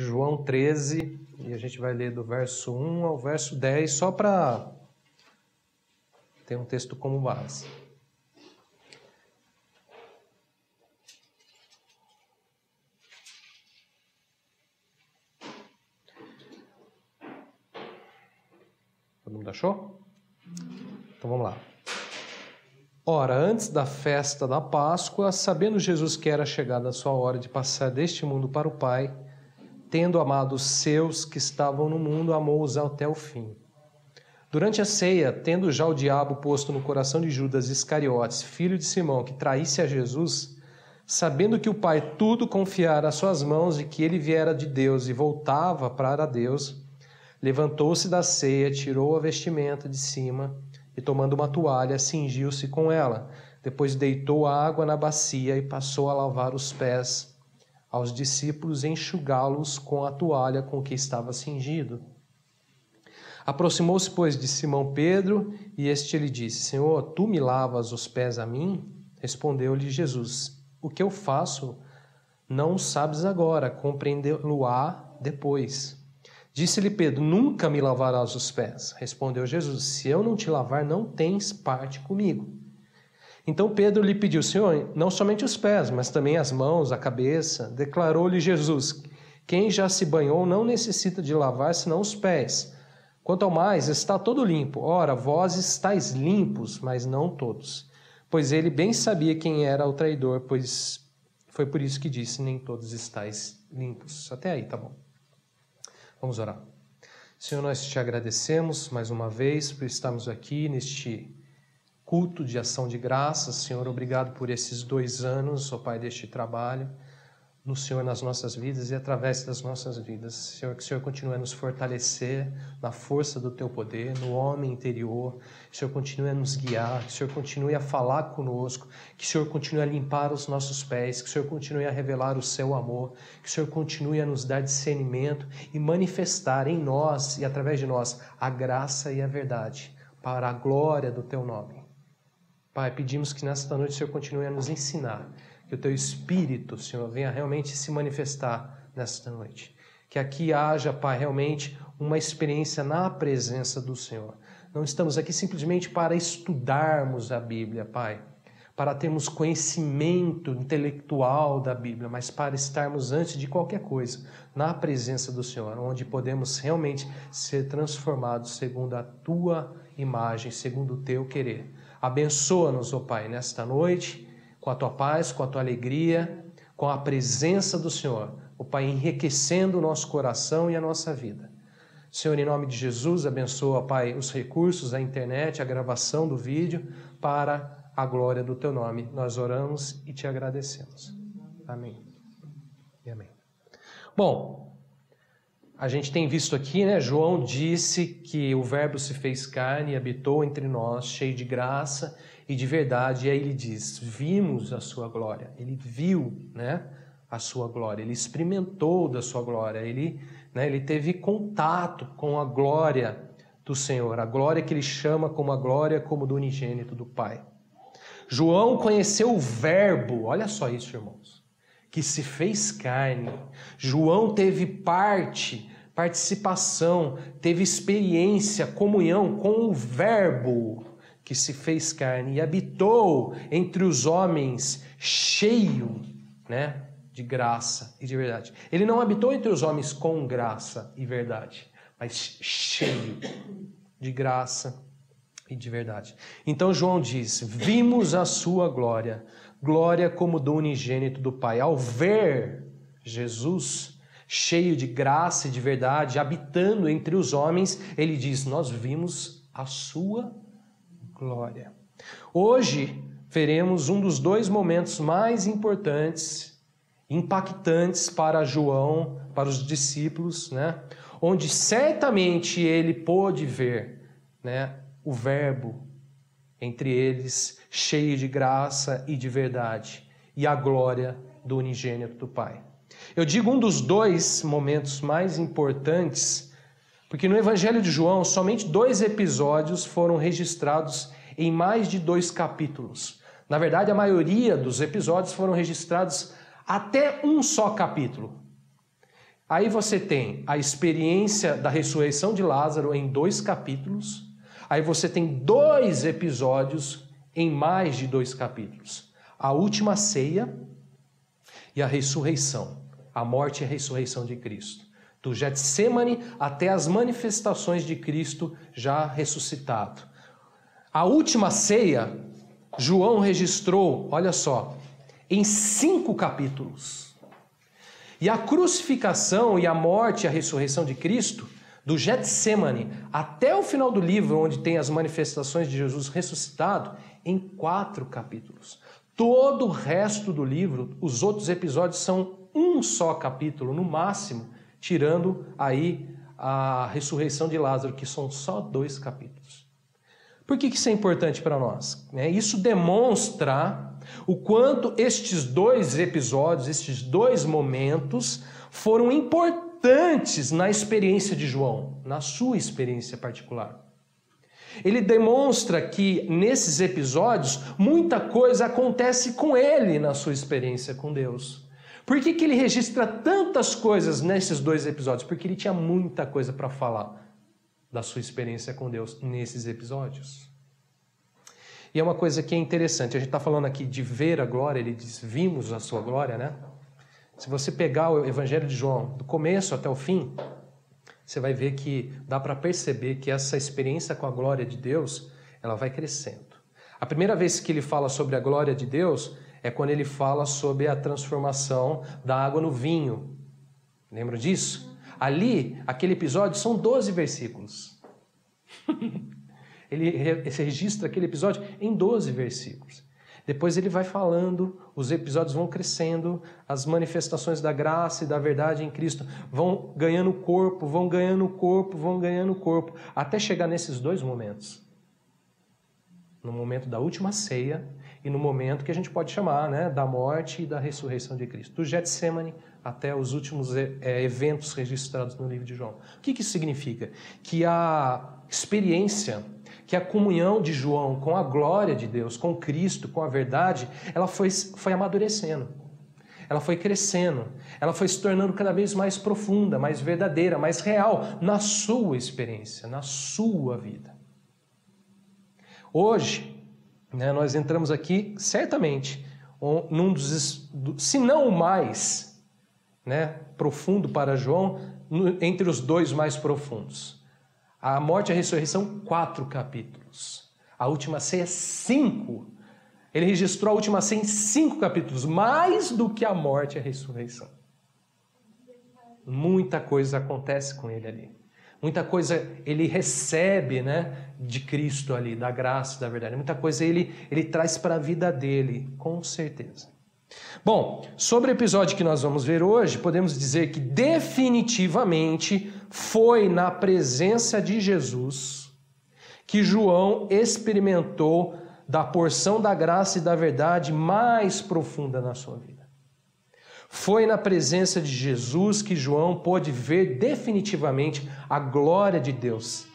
João 13, e a gente vai ler do verso 1 ao verso 10, só para ter um texto como base. Todo mundo achou? Então vamos lá. Ora, antes da festa da Páscoa, sabendo Jesus que era chegada a sua hora de passar deste mundo para o Pai, tendo amado os seus que estavam no mundo, amou-os até o fim. Durante a ceia, tendo já o diabo posto no coração de Judas Iscariotes, filho de Simão, que traísse a Jesus, sabendo que o Pai tudo confiara às suas mãos e que ele viera de Deus e voltava para Deus, levantou-se da ceia, tirou a vestimenta de cima e, tomando uma toalha, cingiu-se com ela. Depois deitou a água na bacia e passou a lavar os pés aos discípulos e enxugá-los com a toalha com que estava cingido. Aproximou-se, pois, de Simão Pedro, e este lhe disse: Senhor, tu me lavas os pés a mim? Respondeu-lhe Jesus: O que eu faço não sabes agora, compreendê-lo-á depois. Disse-lhe Pedro: Nunca me lavarás os pés. Respondeu Jesus: Se eu não te lavar, não tens parte comigo. Então Pedro lhe pediu: Senhor, não somente os pés, mas também as mãos, a cabeça. Declarou-lhe Jesus: Quem já se banhou não necessita de lavar senão os pés. Quanto ao mais, está todo limpo. Ora, vós estáis limpos, mas não todos. Pois ele bem sabia quem era o traidor, pois foi por isso que disse: Nem todos estáis limpos. Até aí, tá bom. Vamos orar. Senhor, nós te agradecemos mais uma vez por estarmos aqui neste culto de ação de graças. Senhor, obrigado por esses 2 anos, ó Pai, deste trabalho no Senhor, nas nossas vidas e através das nossas vidas. Senhor, que o Senhor continue a nos fortalecer na força do Teu poder, no homem interior. Que o Senhor continue a nos guiar, que o Senhor continue a falar conosco, que o Senhor continue a limpar os nossos pés, que o Senhor continue a revelar o Seu amor, que o Senhor continue a nos dar discernimento e manifestar em nós e através de nós a graça e a verdade, para a glória do Teu nome. Pai, pedimos que nesta noite o Senhor continue a nos ensinar, que o Teu Espírito, Senhor, venha realmente se manifestar nesta noite. Que aqui haja, Pai, realmente uma experiência na presença do Senhor. Não estamos aqui simplesmente para estudarmos a Bíblia, Pai, para termos conhecimento intelectual da Bíblia, mas para estarmos, antes de qualquer coisa, na presença do Senhor, onde podemos realmente ser transformados segundo a Tua imagem, segundo o Teu querer. Abençoa-nos, ó Pai, nesta noite, com a Tua paz, com a Tua alegria, com a presença do Senhor, ó Pai, enriquecendo o nosso coração e a nossa vida. Senhor, em nome de Jesus, abençoa, Pai, os recursos da internet, a gravação do vídeo, para a glória do Teu nome. Nós oramos e Te agradecemos. Amém. E amém. Bom, a gente tem visto aqui, né? João disse que o Verbo se fez carne e habitou entre nós, cheio de graça e de verdade. E aí ele diz: vimos a sua glória. Ele viu, né, a sua glória. Ele experimentou da sua glória. Ele teve contato com a glória do Senhor. A glória que ele chama como a glória como do unigênito do Pai. João conheceu o Verbo. Olha só isso, irmãos. Que se fez carne. João teve participação, teve experiência, comunhão com o Verbo que se fez carne e habitou entre os homens cheio, né, de graça e de verdade. Ele não habitou entre os homens com graça e verdade, mas cheio de graça e de verdade. Então João diz: vimos a sua glória, glória como do unigênito do Pai. Ao ver Jesus cheio de graça e de verdade, habitando entre os homens, ele diz: nós vimos a sua glória. Hoje veremos um dos 2 momentos mais importantes, impactantes para João, para os discípulos, né? Onde certamente ele pôde ver, né, o Verbo entre eles, cheio de graça e de verdade, e a glória do unigênito do Pai. Eu digo um dos 2 momentos mais importantes, porque no Evangelho de João, somente 2 episódios foram registrados em mais de 2 capítulos. Na verdade, a maioria dos episódios foram registrados até um só capítulo. Aí você tem a experiência da ressurreição de Lázaro em 2 capítulos. Aí você tem 2 episódios em mais de 2 capítulos. A última ceia e a ressurreição. A morte e a ressurreição de Cristo. Do Getsemane até as manifestações de Cristo já ressuscitado. A última ceia, João registrou, olha só, em 5 capítulos. E a crucificação e a morte e a ressurreição de Cristo, do Getsemane até o final do livro, onde tem as manifestações de Jesus ressuscitado, em 4 capítulos. Todo o resto do livro, os outros episódios são um só capítulo, no máximo, tirando aí a ressurreição de Lázaro, que são só 2 capítulos. Por que isso é importante para nós? Isso demonstra o quanto estes 2 episódios, estes 2 momentos, foram importantes na experiência de João, na sua experiência particular. Ele demonstra que nesses episódios muita coisa acontece com ele na sua experiência com Deus. Por que ele registra tantas coisas nesses 2 episódios? Porque ele tinha muita coisa para falar da sua experiência com Deus nesses episódios. E é uma coisa que é interessante, a gente está falando aqui de ver a glória, ele diz, vimos a sua glória, né? Se você pegar o Evangelho de João, do começo até o fim, você vai ver que dá para perceber que essa experiência com a glória de Deus, ela vai crescendo. A primeira vez que ele fala sobre a glória de Deus é quando ele fala sobre a transformação da água no vinho. Lembra disso? Ali, aquele episódio, são 12 versículos. Ele registra aquele episódio em 12 versículos. Depois ele vai falando, os episódios vão crescendo, as manifestações da graça e da verdade em Cristo vão ganhando corpo, vão ganhando corpo, vão ganhando corpo, até chegar nesses 2 momentos. No momento da última ceia e no momento que a gente pode chamar, né, da morte e da ressurreição de Cristo. Do Getsemane até os últimos eventos registrados no livro de João. O que isso significa? Que a experiência, que a comunhão de João com a glória de Deus, com Cristo, com a verdade, ela foi amadurecendo. Ela foi crescendo. Ela foi se tornando cada vez mais profunda, mais verdadeira, mais real na sua experiência, na sua vida. Hoje, né, nós entramos aqui, certamente, num dos, se não o mais, né, profundo para João, entre os 2 mais profundos. A morte e a ressurreição, 4 capítulos. A última ceia, 5. Ele registrou a última ceia em 5 capítulos, mais do que a morte e a ressurreição. Muita coisa acontece com ele ali. Muita coisa ele recebe, né, de Cristo ali, da graça e da verdade. Muita coisa ele traz para a vida dele, com certeza. Bom, sobre o episódio que nós vamos ver hoje, podemos dizer que definitivamente foi na presença de Jesus que João experimentou da porção da graça e da verdade mais profunda na sua vida. Foi na presença de Jesus que João pôde ver definitivamente a glória de Deus,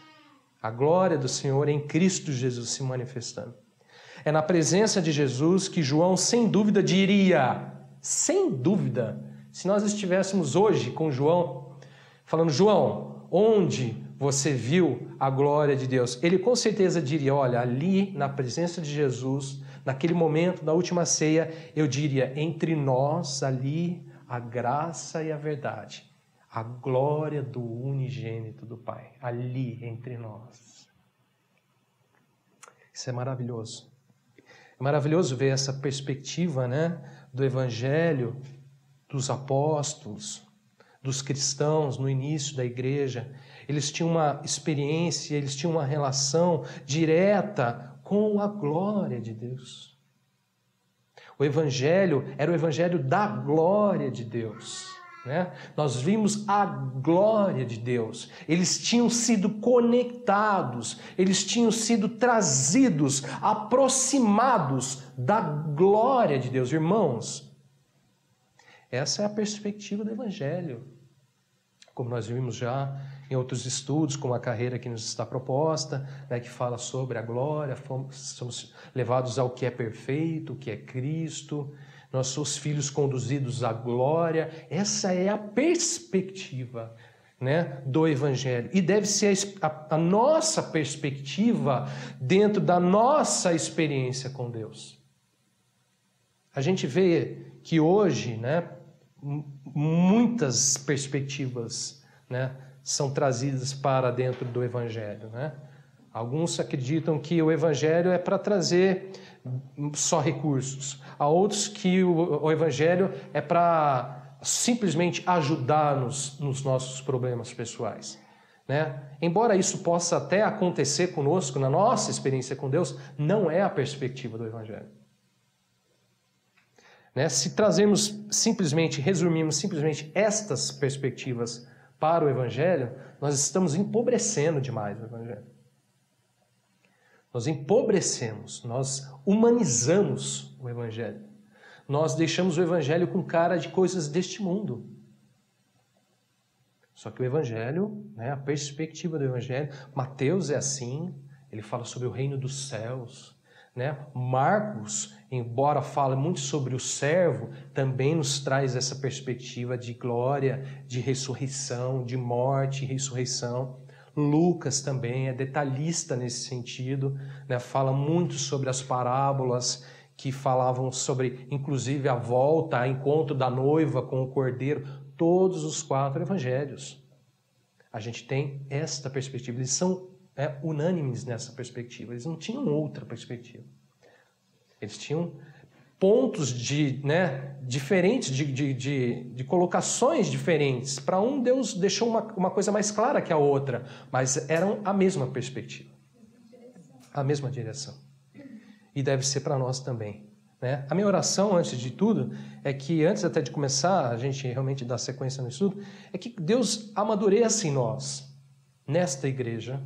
a glória do Senhor em Cristo Jesus se manifestando. É na presença de Jesus que João, sem dúvida, diria, sem dúvida, se nós estivéssemos hoje com João, falando, João, onde você viu a glória de Deus? Ele com certeza diria, olha, ali na presença de Jesus, naquele momento, na última ceia, eu diria, entre nós, ali, a graça e a verdade, a glória do unigênito do Pai, ali entre nós. Isso é maravilhoso. É maravilhoso ver essa perspectiva, né, do Evangelho, dos apóstolos, dos cristãos no início da igreja. Eles tinham uma experiência, eles tinham uma relação direta com a glória de Deus. O Evangelho era o Evangelho da glória de Deus, né? Nós vimos a glória de Deus. Eles tinham sido conectados, eles tinham sido trazidos, aproximados da glória de Deus. Irmãos, essa é a perspectiva do Evangelho. Como nós vimos já em outros estudos, como a carreira que nos está proposta, né, que fala sobre a glória, somos levados ao que é perfeito, o que é Cristo, nossos filhos conduzidos à glória. Essa é a perspectiva, né, do Evangelho. E deve ser a nossa perspectiva dentro da nossa experiência com Deus. A gente vê que hoje, né, muitas perspectivas, né, são trazidas para dentro do Evangelho, né? Alguns acreditam que o Evangelho é para trazer só recursos. Há outros que o Evangelho é para simplesmente ajudar-nos nos nossos problemas pessoais, né? Embora isso possa até acontecer conosco, na nossa experiência com Deus, não é a perspectiva do Evangelho. Né? Se trazemos simplesmente, resumirmos simplesmente estas perspectivas para o Evangelho, nós estamos empobrecendo demais o Evangelho. Nós empobrecemos, nós humanizamos o Evangelho. Nós deixamos o Evangelho com cara de coisas deste mundo. Só que o Evangelho, né, a perspectiva do Evangelho, Mateus é assim, ele fala sobre o reino dos céus. Né? Marcos, embora fale muito sobre o servo, também nos traz essa perspectiva de glória, de ressurreição, de morte e ressurreição. Lucas também é detalhista nesse sentido, né? Fala muito sobre as parábolas que falavam sobre, inclusive, a volta, o encontro da noiva com o cordeiro. Todos os 4 evangelhos. A gente tem esta perspectiva. Eles são unânimes nessa perspectiva. Eles não tinham outra perspectiva. Eles tinham pontos diferentes, de colocações diferentes. Para um, Deus deixou uma coisa mais clara que a outra, mas eram a mesma perspectiva, a mesma direção. E deve ser para nós também. Né? A minha oração, antes de tudo, é que, antes até de começar, a gente realmente dar sequência no estudo, é que Deus amadureça em nós, nesta igreja,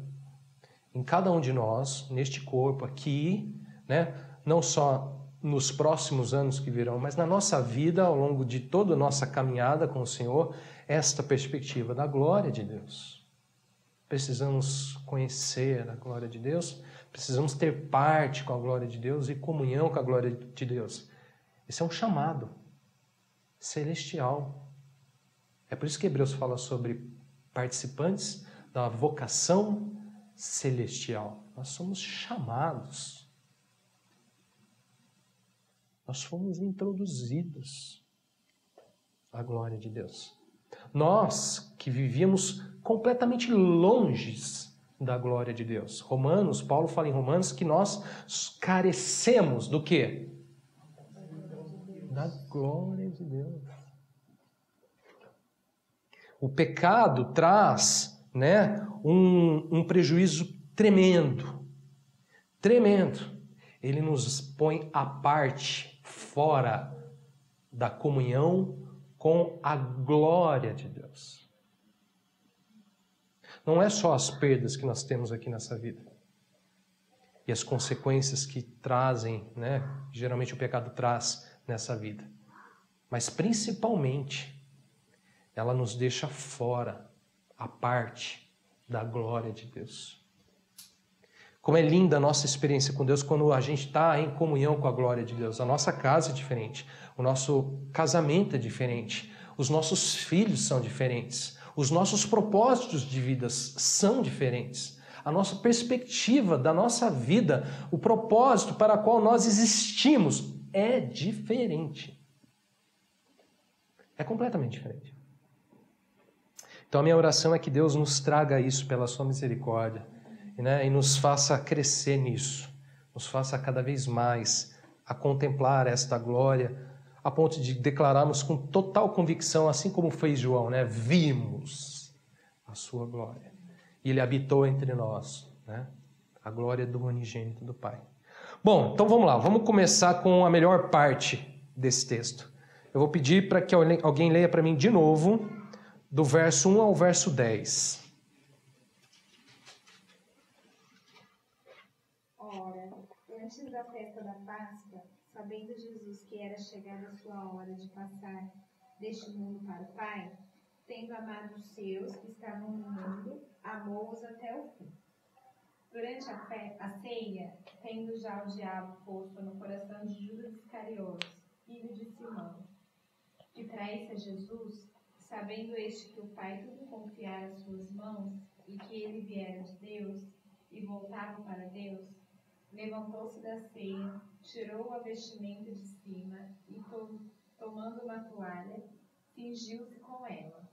em cada um de nós, neste corpo aqui, né? Não só nos próximos anos que virão, mas na nossa vida, ao longo de toda a nossa caminhada com o Senhor, esta perspectiva da glória de Deus. Precisamos conhecer a glória de Deus, precisamos ter parte com a glória de Deus e comunhão com a glória de Deus. Esse é um chamado celestial. É por isso que Hebreus fala sobre participantes da vocação celestial. Nós somos chamados. Nós fomos introduzidos à glória de Deus. Nós que vivíamos completamente longe da glória de Deus. Paulo fala em Romanos que nós carecemos do quê? Da glória de Deus. O pecado traz, né, um prejuízo tremendo. Tremendo. Ele nos põe à parte, fora da comunhão com a glória de Deus. Não é só as perdas que nós temos aqui nessa vida e as consequências que trazem, né, geralmente o pecado traz nessa vida, mas principalmente ela nos deixa fora, à parte da glória de Deus. Como é linda a nossa experiência com Deus quando a gente está em comunhão com a glória de Deus. A nossa casa é diferente, o nosso casamento é diferente, os nossos filhos são diferentes, os nossos propósitos de vida são diferentes. A nossa perspectiva da nossa vida, o propósito para o qual nós existimos é diferente. É completamente diferente. Então a minha oração é que Deus nos traga isso pela sua misericórdia, né, e nos faça crescer nisso, nos faça cada vez mais a contemplar esta glória, a ponto de declararmos com total convicção, assim como fez João, né, vimos a sua glória, e ele habitou entre nós, né, a glória do unigênito do Pai. Bom, então vamos lá, vamos começar com a melhor parte desse texto. Eu vou pedir para que alguém leia para mim de novo, do verso 1 ao verso 10. Antes da festa da Páscoa, sabendo Jesus que era chegada a sua hora de passar deste mundo para o Pai, tendo amado os seus que estavam no mundo, amou-os até o fim. Durante a ceia, tendo já o diabo posto no coração de Judas Iscariotes, filho de Simão, que traísse a Jesus, sabendo este que o Pai tudo confiara às suas mãos e que ele viera de Deus e voltava para Deus, levantou-se da ceia, tirou a vestimenta de cima e, tomando uma toalha, cingiu-se com ela.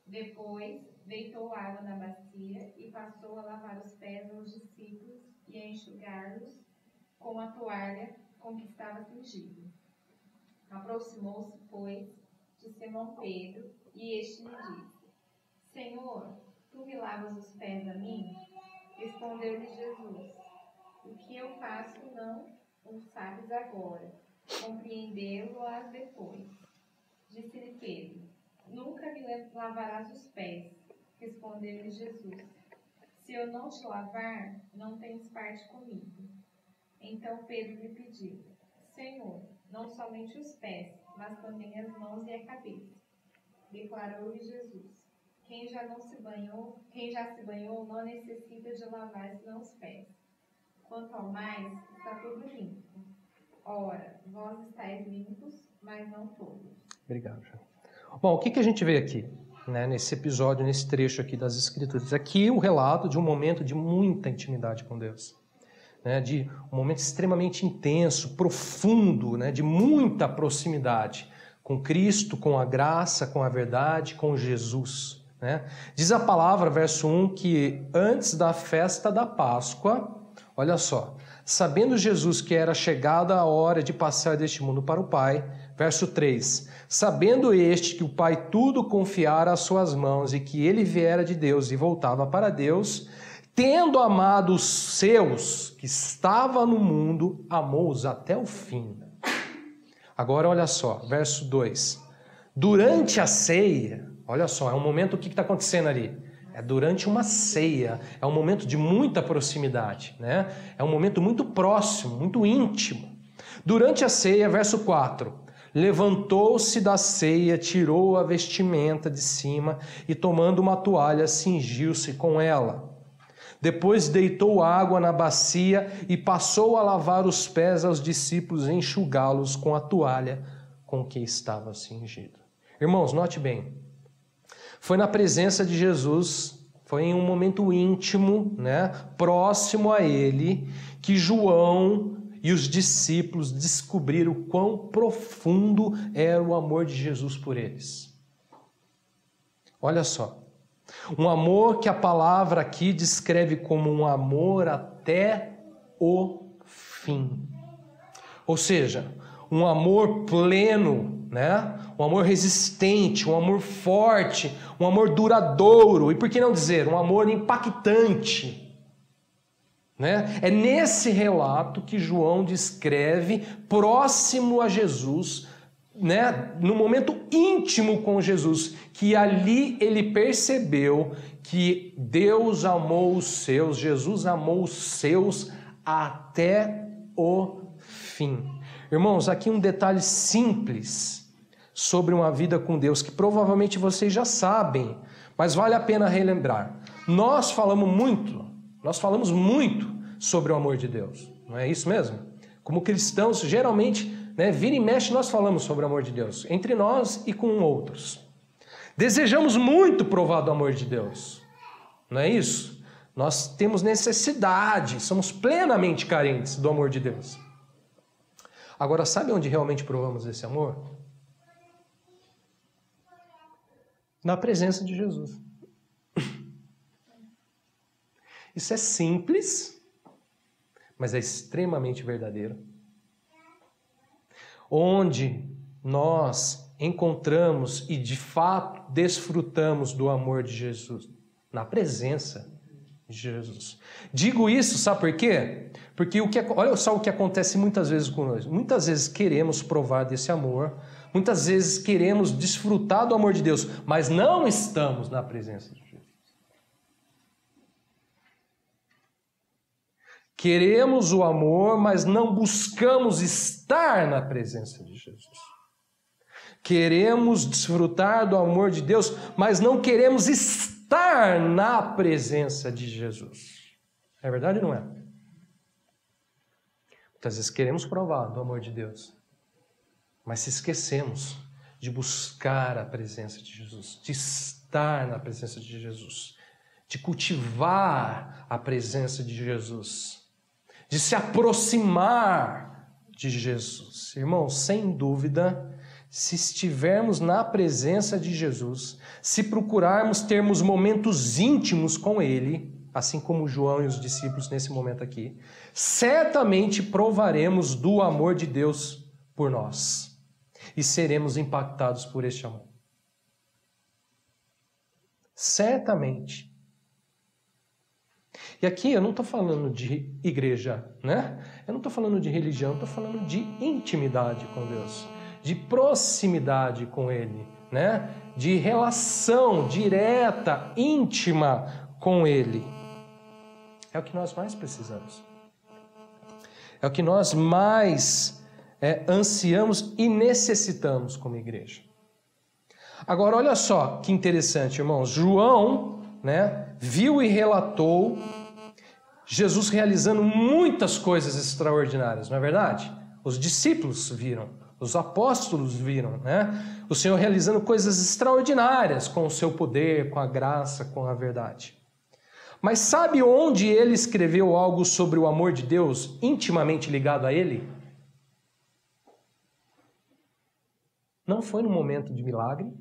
Depois, deitou água na bacia e passou a lavar os pés aos discípulos e a enxugá-los com a toalha com que estava cingido. Aproximou-se, pois, de Simão Pedro, e este lhe disse: Senhor, tu me lavas os pés a mim? Respondeu-lhe Jesus: O que eu faço não o sabes agora, compreendê-lo-ás depois. Disse-lhe Pedro: Nunca me lavarás os pés. Respondeu-lhe Jesus: Se eu não te lavar, não tens parte comigo. Então Pedro lhe pediu: Senhor, não somente os pés, mas também as mãos e a cabeça. Declarou-lhe Jesus: Quem já se banhou não necessita de lavar senão os pés. Quanto ao mais, está tudo limpo. Ora, vós estáis limpos, mas não todos. Obrigado, João. Bom, o que a gente vê aqui, né, nesse episódio, nesse trecho aqui das Escrituras? Aqui o relato de um momento de muita intimidade com Deus. Né, de um momento extremamente intenso, profundo, né, de muita proximidade com Cristo, com a graça, com a verdade, com Jesus. Né? Diz a palavra, verso 1, que antes da festa da Páscoa, olha só, sabendo Jesus que era chegada a hora de passar deste mundo para o Pai, verso 3, sabendo este que o Pai tudo confiara às suas mãos e que ele viera de Deus e voltava para Deus, tendo amado os seus que estavam no mundo, amou-os até o fim. Agora olha só, verso 2. Durante a ceia, olha só, é um momento, o que está acontecendo ali? É durante uma ceia, é um momento de muita proximidade, né? É um momento muito próximo, muito íntimo. Durante a ceia, verso 4, levantou-se da ceia, tirou a vestimenta de cima e tomando uma toalha, cingiu-se com ela. Depois deitou água na bacia e passou a lavar os pés aos discípulos e enxugá-los com a toalha com que estava cingido. Irmãos, note bem, foi na presença de Jesus, foi em um momento íntimo, né, próximo a ele, que João e os discípulos descobriram o quão profundo era o amor de Jesus por eles. Olha só. Um amor que a palavra aqui descreve como um amor até o fim. Ou seja, um amor pleno, né? Um amor resistente, um amor forte, um amor duradouro. E por que não dizer, um amor impactante. Né? É nesse relato que João descreve, próximo a Jesus, né, no momento íntimo com Jesus, que ali ele percebeu que Deus amou os seus, Jesus amou os seus até o fim. Irmãos, aqui um detalhe simples sobre uma vida com Deus, que provavelmente vocês já sabem, mas vale a pena relembrar. Nós falamos muito sobre o amor de Deus, não é isso mesmo? Como cristãos, geralmente, né, vira e mexe, nós falamos sobre o amor de Deus, entre nós e com outros. Desejamos muito provar do amor de Deus, não é isso? Nós temos necessidade, somos plenamente carentes do amor de Deus. Agora, sabe onde realmente provamos esse amor? Na presença de Jesus. Isso é simples, mas é extremamente verdadeiro. Onde nós encontramos e de fato desfrutamos do amor de Jesus, na presença de Jesus. Digo isso, sabe por quê? Porque olha só o que acontece muitas vezes conosco. Muitas vezes queremos provar desse amor, muitas vezes queremos desfrutar do amor de Deus, mas não estamos na presença de Jesus. Queremos o amor, mas não buscamos estar na presença de Jesus. Queremos desfrutar do amor de Deus, mas não queremos estar na presença de Jesus. É verdade ou não é? Muitas vezes queremos provar do amor de Deus, mas se esquecemos de buscar a presença de Jesus, de estar na presença de Jesus, de cultivar a presença de Jesus, de se aproximar de Jesus. Irmãos, sem dúvida, se estivermos na presença de Jesus, se procurarmos termos momentos íntimos com Ele, assim como João e os discípulos nesse momento aqui, certamente provaremos do amor de Deus por nós e seremos impactados por este amor. Certamente. E aqui eu não estou falando de igreja, né? Eu não estou falando de religião, estou falando de intimidade com Deus, de proximidade com Ele, né? De relação direta, íntima com Ele. É o que nós mais precisamos. É o que nós mais ansiamos e necessitamos como igreja. Agora, olha só que interessante, irmãos. João, né, viu e relatou Jesus realizando muitas coisas extraordinárias, não é verdade? Os discípulos viram, os apóstolos viram, né? O Senhor realizando coisas extraordinárias com o seu poder, com a graça, com a verdade. Mas sabe onde ele escreveu algo sobre o amor de Deus intimamente ligado a ele? Não foi no momento de milagre.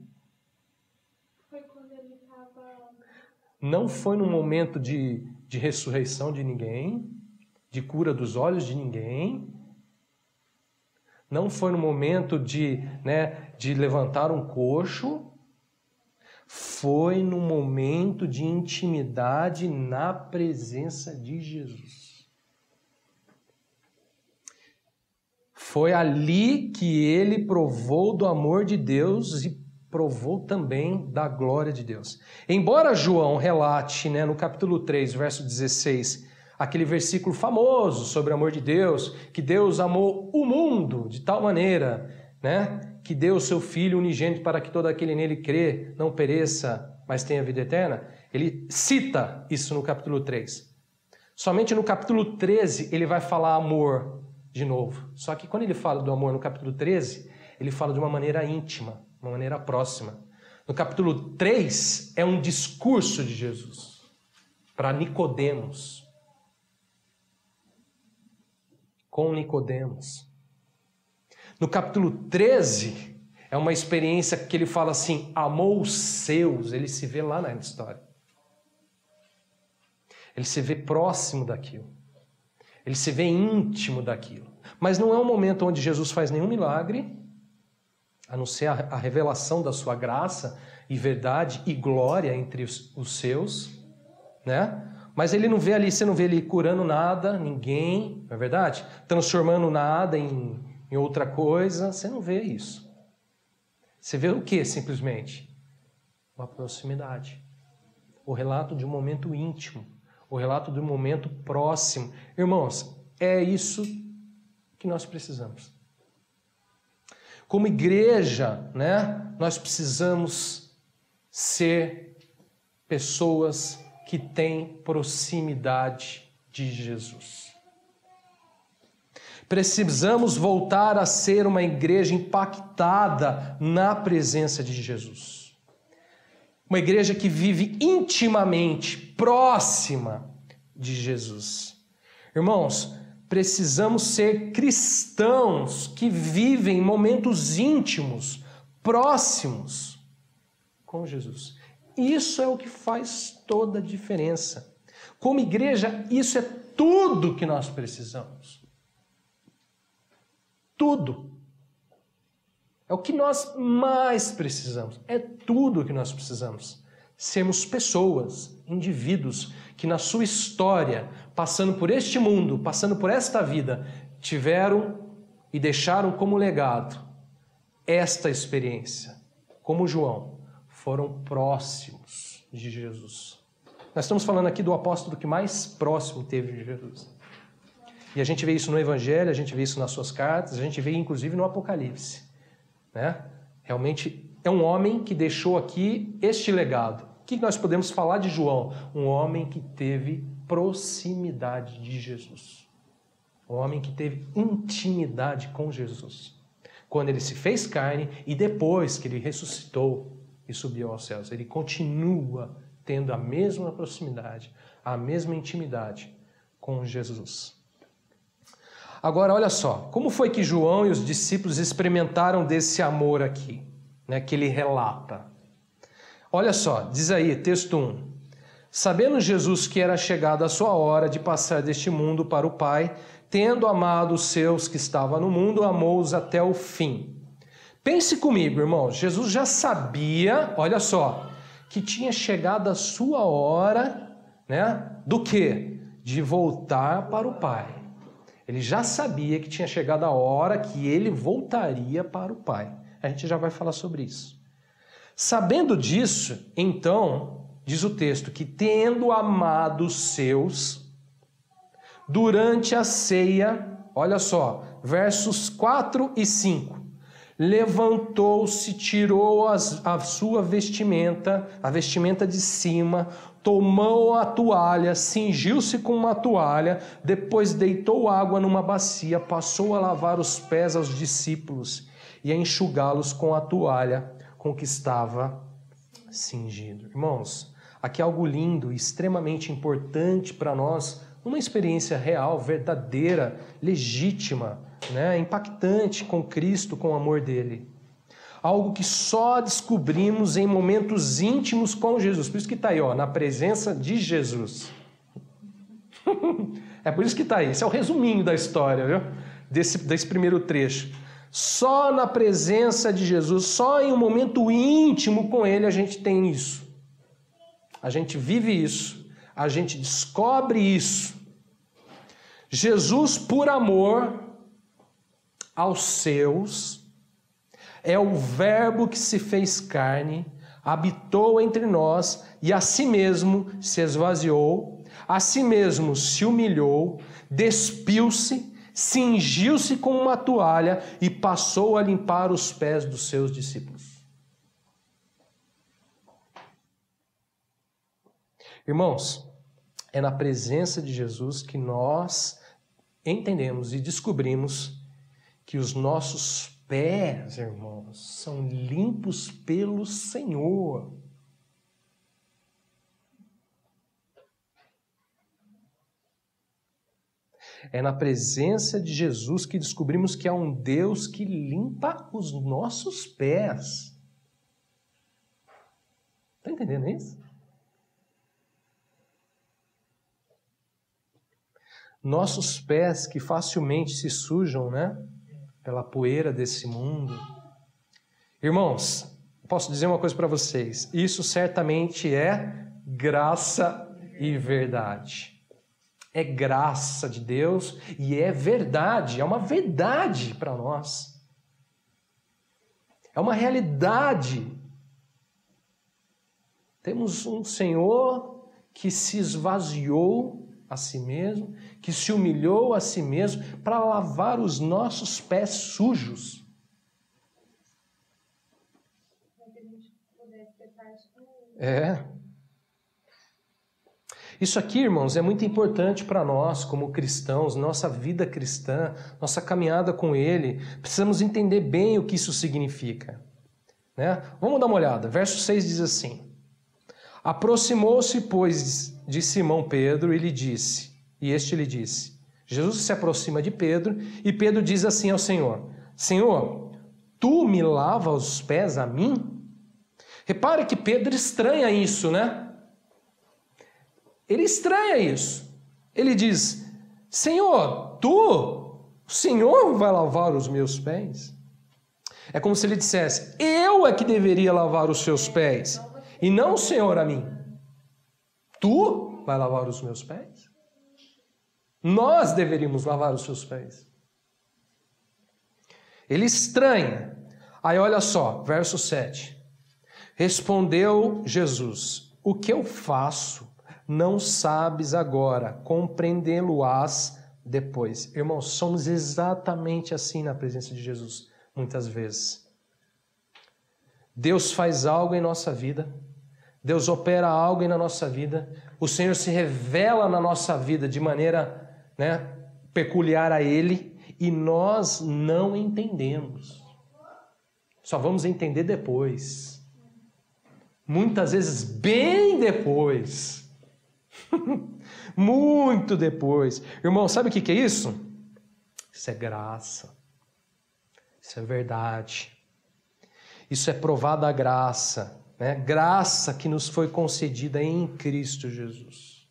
Foi quando ele estava... Não foi no momento de ressurreição de ninguém, de cura dos olhos de ninguém. Não foi no momento de levantar um coxo. Foi no momento de intimidade na presença de Jesus. Foi ali que ele provou do amor de Deus e provou também da glória de Deus. Embora João relate, no capítulo 3, verso 16, aquele versículo famoso sobre o amor de Deus, que Deus amou o mundo de tal maneira, que deu o seu Filho unigênito para que todo aquele nele crê não pereça, mas tenha vida eterna. Ele cita isso no capítulo 3. Somente no capítulo 13 ele vai falar amor de novo. Só que quando ele fala do amor no capítulo 13, ele fala de uma maneira íntima, uma maneira próxima. No capítulo 3 é um discurso de Jesus para Nicodemos. Com Nicodemos. No capítulo 13, é uma experiência que ele fala assim, amou os seus, ele se vê lá na história. Ele se vê próximo daquilo. Ele se vê íntimo daquilo. Mas não é um momento onde Jesus faz nenhum milagre, a não ser a revelação da sua graça e verdade e glória entre os seus, Mas ele não vê ali, você não vê ele curando nada, ninguém, não é verdade? Transformando nada em outra coisa, você não vê isso. Você vê o que, simplesmente? Uma proximidade. O relato de um momento íntimo. O relato de um momento próximo. Irmãos, é isso que nós precisamos. Como igreja, nós precisamos ser pessoas que têm proximidade de Jesus. Precisamos voltar a ser uma igreja impactada na presença de Jesus. Uma igreja que vive intimamente, próxima de Jesus. Irmãos, precisamos ser cristãos que vivem momentos íntimos, próximos com Jesus. Isso é o que faz toda a diferença. Como igreja, isso é tudo que nós precisamos. Tudo. É o que nós mais precisamos. É tudo o que nós precisamos. Sermos pessoas, indivíduos, que na sua história, passando por este mundo, passando por esta vida, tiveram e deixaram como legado esta experiência. Como João, foram próximos de Jesus. Nós estamos falando aqui do apóstolo que mais próximo teve de Jesus. E a gente vê isso no Evangelho, a gente vê isso nas suas cartas, a gente vê inclusive no Apocalipse. Realmente é um homem que deixou aqui este legado. O que nós podemos falar de João? Um homem que teve proximidade de Jesus. Um homem que teve intimidade com Jesus. quando ele se fez carne e depois que ele ressuscitou e subiu aos céus. Ele continua tendo a mesma proximidade, a mesma intimidade com Jesus. Agora, olha só, como foi que João e os discípulos experimentaram desse amor aqui, né, que ele relata? Olha só, diz aí, texto 1. Sabendo Jesus que era chegada a sua hora de passar deste mundo para o Pai, tendo amado os seus que estavam no mundo, amou-os até o fim. Pense comigo, irmãos, Jesus já sabia, olha só, que tinha chegado a sua hora, né, do quê? De voltar para o Pai. Ele já sabia que tinha chegado a hora que ele voltaria para o Pai. A gente já vai falar sobre isso. Sabendo disso, então, diz o texto, que tendo amado os seus, durante a ceia, olha só, versos 4 e 5, levantou-se, tirou a sua vestimenta, a vestimenta de cima, tomou a toalha, cingiu-se com uma toalha, depois deitou água numa bacia, passou a lavar os pés aos discípulos e a enxugá-los com a toalha com que estava cingido. Irmãos, aqui é algo lindo e extremamente importante para nós, uma experiência real, verdadeira, legítima, né, impactante com Cristo, com o amor dele. Algo que só descobrimos em momentos íntimos com Jesus. Por isso que está aí, ó, na presença de Jesus. É por isso que está aí. Esse é o resuminho da história, viu? Desse primeiro trecho. Só na presença de Jesus, só em um momento íntimo com ele a gente tem isso. A gente vive isso. A gente descobre isso. Jesus, por amor aos seus, é o verbo que se fez carne, habitou entre nós e a si mesmo se esvaziou, a si mesmo se humilhou, despiu-se, cingiu-se com uma toalha e passou a limpar os pés dos seus discípulos. Irmãos, é na presença de Jesus que nós entendemos e descobrimos que os nossos pés, irmãos, são limpos pelo Senhor. É na presença de Jesus que descobrimos que há um Deus que limpa os nossos pés. Está entendendo isso? Nossos pés que facilmente se sujam, né? Pela poeira desse mundo. Irmãos, posso dizer uma coisa para vocês. Isso certamente é graça e verdade. É graça de Deus e é verdade. É uma verdade para nós. É uma realidade. Temos um Senhor que se esvaziou a si mesmo, que se humilhou a si mesmo para lavar os nossos pés sujos. Isso aqui, irmãos, é muito importante para nós como cristãos, nossa vida cristã, nossa caminhada com Ele. Precisamos entender bem o que isso significa, né? Vamos dar uma olhada. Verso 6 diz assim: aproximou-se, pois, de Simão Pedro e este lhe disse. Jesus se aproxima de Pedro e Pedro diz assim ao Senhor: Senhor, tu me lavas os pés a mim? Repare que Pedro estranha isso, né? Ele estranha isso. Ele diz: Senhor, o Senhor vai lavar os meus pés? É como se ele dissesse: eu é que deveria lavar os seus pés e não o Senhor a mim. Tu vai lavar os meus pés? Nós deveríamos lavar os seus pés. Ele estranha. Aí olha só, verso 7. Respondeu Jesus: o que eu faço não sabes agora, compreendê-lo-ás depois. Irmãos, somos exatamente assim na presença de Jesus, muitas vezes. Deus faz algo em nossa vida, Deus opera algo na nossa vida, o Senhor se revela na nossa vida de maneira, né, peculiar a Ele, e nós não entendemos. Só vamos entender depois. Muitas vezes bem depois. Muito depois. Irmão, sabe o que é isso? Isso é graça. Isso é verdade. Isso é provada a graça, né? Graça que nos foi concedida em Cristo Jesus.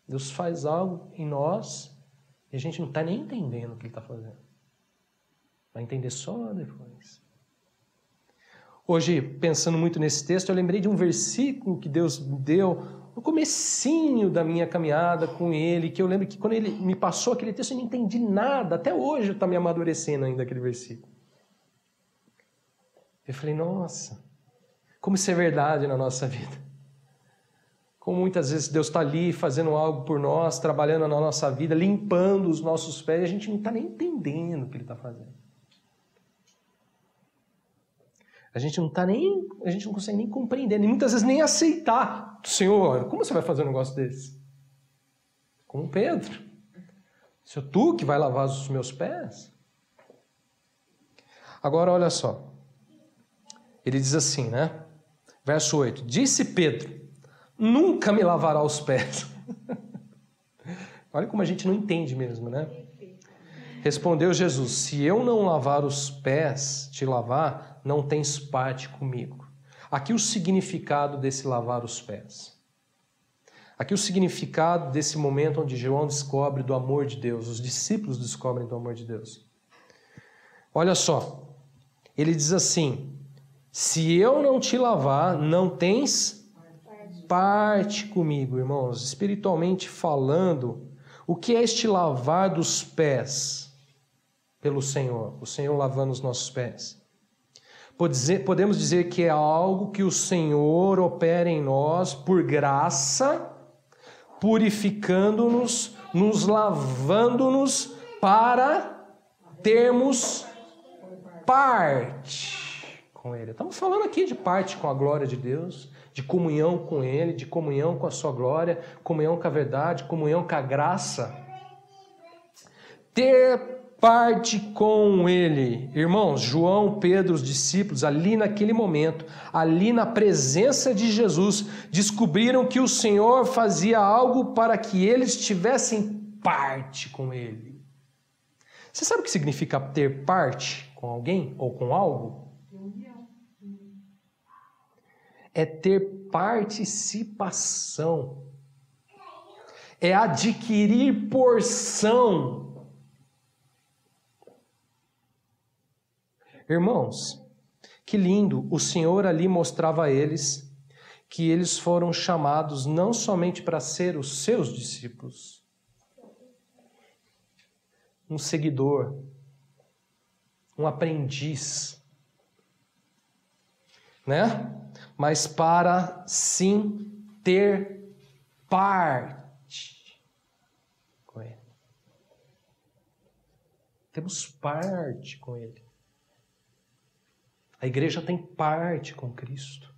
Deus faz algo em nós e a gente não está nem entendendo o que Ele está fazendo. Vai entender só depois. Hoje, pensando muito nesse texto, eu lembrei de um versículo que Deus me deu no comecinho da minha caminhada com Ele, que eu lembro que quando Ele me passou aquele texto eu não entendi nada. Até hoje está me amadurecendo ainda aquele versículo. Eu falei, nossa, como isso é verdade na nossa vida. Como muitas vezes Deus está ali fazendo algo por nós, trabalhando na nossa vida, limpando os nossos pés, e a gente não está nem entendendo o que Ele está fazendo. A gente não consegue nem compreender, nem muitas vezes nem aceitar. Senhor, como você vai fazer um negócio desse? Como Pedro. Se tu que vai lavar os meus pés? Agora olha só. Ele diz assim, né? Verso 8. Disse Pedro, nunca me lavará os pés. Olha como a gente não entende mesmo, né? Respondeu Jesus, se eu não lavar os pés, te lavar, não tens parte comigo. Aqui o significado desse lavar os pés. Aqui o significado desse momento onde João descobre do amor de Deus, os discípulos descobrem do amor de Deus. Olha só, ele diz assim, se eu não te lavar, não tens parte comigo, irmãos. Espiritualmente falando, o que é este lavar dos pés pelo Senhor? O Senhor lavando os nossos pés. Podemos dizer que é algo que o Senhor opera em nós por graça, purificando-nos, nos lavando-nos para termos parte com Ele. Estamos falando aqui de parte com a glória de Deus, de comunhão com Ele, de comunhão com a sua glória, comunhão com a verdade, comunhão com a graça. Ter parte com Ele. Irmãos, João, Pedro, os discípulos, ali naquele momento, ali na presença de Jesus, descobriram que o Senhor fazia algo para que eles tivessem parte com Ele. Você sabe o que significa ter parte com alguém ou com algo? É ter participação. É adquirir porção. Irmãos, que lindo, o Senhor ali mostrava a eles que eles foram chamados não somente para ser os seus discípulos, um seguidor, um aprendiz, né? Mas para sim ter parte com Ele. Temos parte com Ele. A igreja tem parte com Cristo.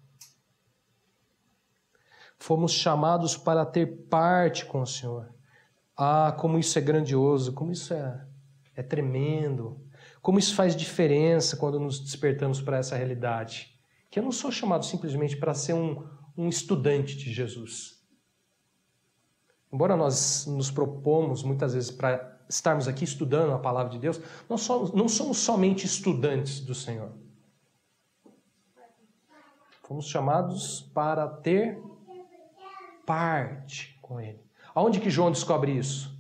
Fomos chamados para ter parte com o Senhor. Ah, como isso é grandioso, como isso é tremendo. Como isso faz diferença quando nos despertamos para essa realidade. Que eu não sou chamado simplesmente para ser um estudante de Jesus. Embora nós nos propomos muitas vezes para estarmos aqui estudando a palavra de Deus, nós não somos somente estudantes do Senhor. Fomos chamados para ter parte com Ele. Aonde que João descobre isso?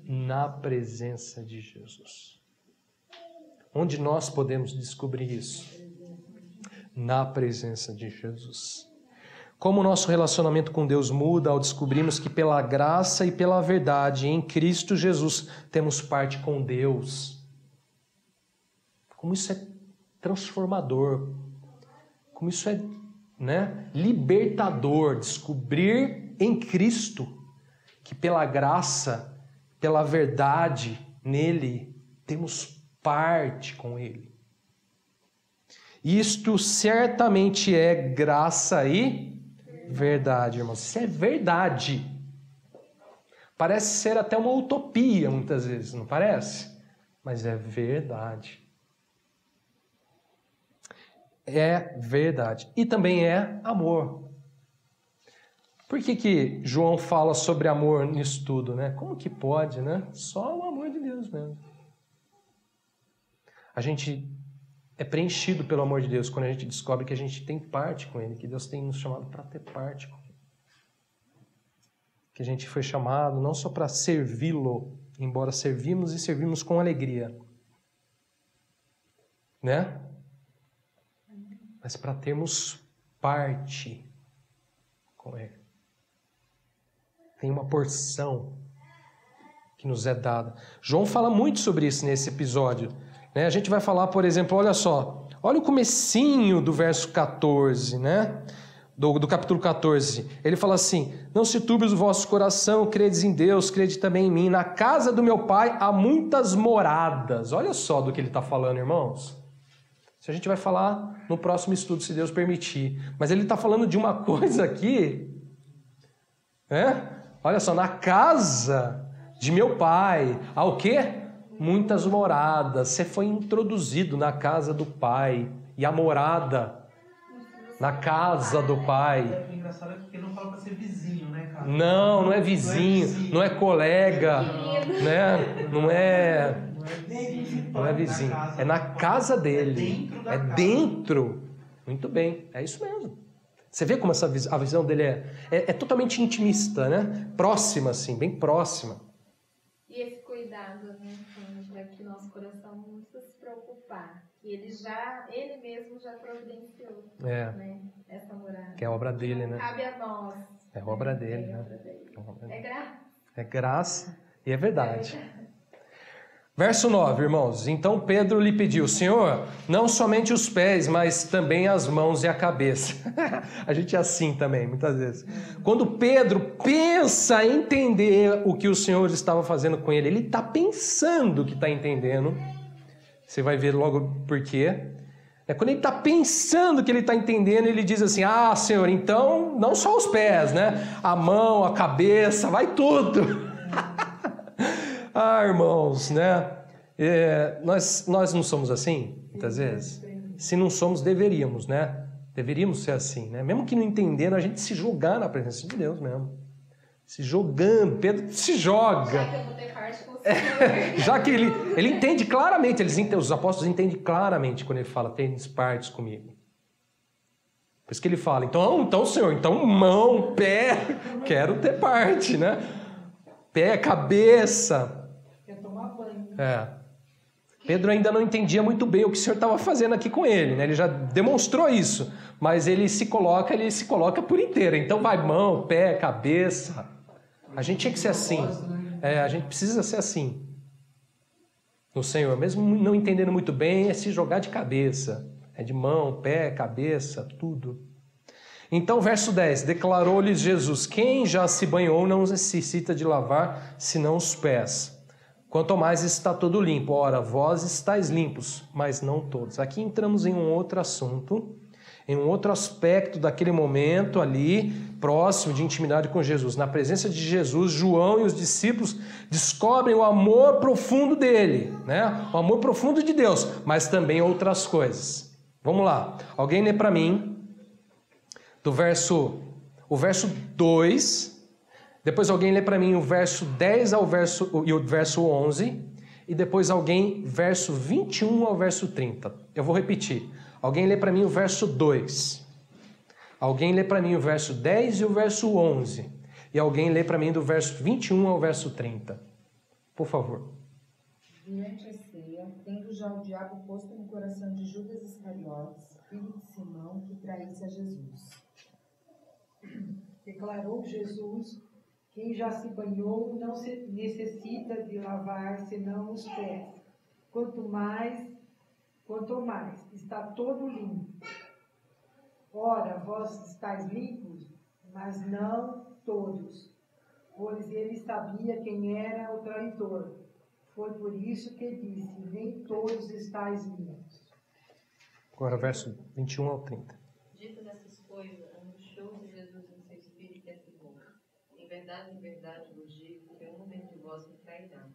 Na presença de Jesus. Onde nós podemos descobrir isso? Na presença de Jesus. Como o nosso relacionamento com Deus muda ao descobrirmos que pela graça e pela verdade em Cristo Jesus temos parte com Deus. Como isso é transformador. Como isso é, libertador. Descobrir em Cristo que pela graça, pela verdade nele, temos parte com Ele. Isto certamente é graça e verdade, irmãos. Isso é verdade. Parece ser até uma utopia muitas vezes, não parece? Mas é verdade. é verdade. E também é amor. Por que João fala sobre amor nisso tudo, né? Como que pode, né? Só o amor de Deus mesmo. A gente é preenchido pelo amor de Deus quando a gente descobre que a gente tem parte com Ele, que Deus tem nos chamado para ter parte com Ele. Que a gente foi chamado não só para servi-lo, embora servimos e servimos com alegria, né? Mas para termos parte com Ele. Tem uma porção que nos é dada. João fala muito sobre isso nesse episódio. Né? A gente vai falar, por exemplo, olha só. Olha o comecinho do verso 14, né? Do capítulo 14. Ele fala assim: não se turbe o vosso coração, credes em Deus, crede também em mim. Na casa do meu pai há muitas moradas. Olha só do que ele está falando, irmãos. Isso a gente vai falar no próximo estudo, se Deus permitir. Mas ele está falando de uma coisa aqui, né? Olha só, na casa de meu pai, há o quê? Muitas moradas. Você foi introduzido na casa do pai. E a morada na casa do pai. O engraçado é porque não fala para ser vizinho, né, cara? Não é vizinho, não é colega, né? Não é vizinho. É na casa dele. É dentro. Muito bem, é isso mesmo. Você vê como a visão dele é totalmente intimista, né? Próxima, assim, bem próxima. E esse cuidado, né, para que nosso coração não precisa se preocupar, que ele mesmo já providenciou, né, essa morada. Que é obra dele, né? Cabe a nós. É obra dele, né? É graça. É graça e é verdade. Verso 9, irmãos. Então Pedro lhe pediu: Senhor, não somente os pés, mas também as mãos e a cabeça. A gente é assim também, muitas vezes. Quando Pedro pensa em entender o que o Senhor estava fazendo com ele, ele está pensando que está entendendo. Você vai ver logo por quê. Quando ele está pensando que ele está entendendo, ele diz assim: ah, Senhor, então não só os pés, né? A mão, a cabeça, vai tudo. Ah, irmãos, né? Nós não somos assim, muitas vezes. Se não somos, deveríamos, né? Deveríamos ser assim, né? Mesmo que não entendendo, a gente se jogar na presença de Deus mesmo. Se jogando, Pedro se joga. Já que eu vou ter parte com o Senhor. Já que ele entende claramente, os apóstolos entendem claramente quando ele fala: tendes partes comigo. Por isso que ele fala: então Senhor, então mão, pé, quero ter parte, né? Pé, cabeça. Pedro ainda não entendia muito bem o que o Senhor estava fazendo aqui com ele, né? Ele já demonstrou isso, mas ele se coloca por inteiro. Então vai mão, pé, cabeça. A gente tinha que ser assim. A gente precisa ser assim no Senhor, mesmo não entendendo muito bem, é se jogar de cabeça. É de mão, pé, cabeça, tudo. Então, verso 10, declarou-lhes Jesus: quem já se banhou não necessita de lavar, senão os pés. Quanto mais está todo limpo. Ora, vós estáis limpos, mas não todos. Aqui entramos em um outro assunto, em um outro aspecto daquele momento ali, próximo de intimidade com Jesus. Na presença de Jesus, João e os discípulos descobrem o amor profundo dele, né? O amor profundo de Deus, mas também outras coisas. Vamos lá. Alguém lê para mim o verso 2... Depois alguém lê para mim o verso 10 e o verso 11. E depois alguém, verso 21 ao verso 30. Eu vou repetir. Alguém lê para mim o verso 2. Alguém lê para mim o verso 10 e o verso 11. E alguém lê para mim do verso 21 ao verso 30. Por favor. Durante a ceia, tendo já o diabo posto no coração de Judas Iscariotes, filho de Simão, que traísse a Jesus. Declarou Jesus: quem já se banhou não necessita de lavar senão os pés. Quanto mais, está todo limpo. Ora, vós estáis limpos, mas não todos. Pois ele sabia quem era o traidor. Foi por isso que disse: nem todos estáis limpos. Agora, verso 21 ao 30. Dito nessas coisas, angustiou-se Jesus em seu espírito e afirmou: em verdade vos digo que um dentre vós me trairá.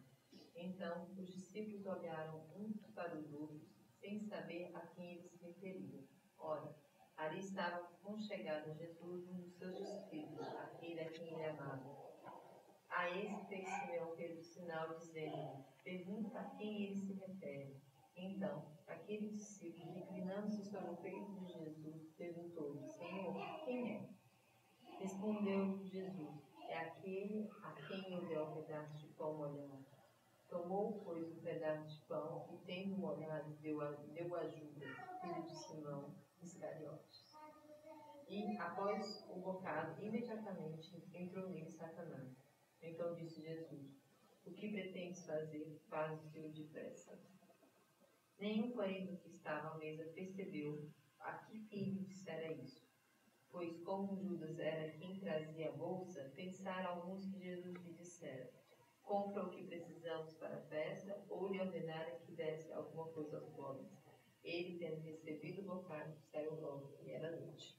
Então os discípulos olharam uns para os outros, sem saber a quem eles se referiam. Ora, ali estava conchegado a Jesus um dos seus discípulos, aquele a quem ele amava. A esse fez Simeão Pedro sinal, dizendo: pergunta a quem ele se refere. Então, aquele discípulo, inclinando-se sobre o peito de Jesus, perguntou-lhe: Senhor, quem é? Respondeu Jesus: é aquele a quem eu dei um pedaço de pão molhado. Tomou, pois, um pedaço de pão e, tendo molhado, deu a Judas, filho de Simão Iscariotes. E, após o bocado, imediatamente entrou nele Satanás. Então disse Jesus: o que pretendes fazer, faz-o depressa. Nenhum, porém, do que estava à mesa percebeu a que fim lhe dissera isso. Pois, como Judas era quem trazia a bolsa, pensaram alguns que Jesus lhe dissera: compra o que precisamos para a festa, ou lhe ordenara que desse alguma coisa aos pobres. Ele, tendo recebido o bocado, saiu logo, e era noite.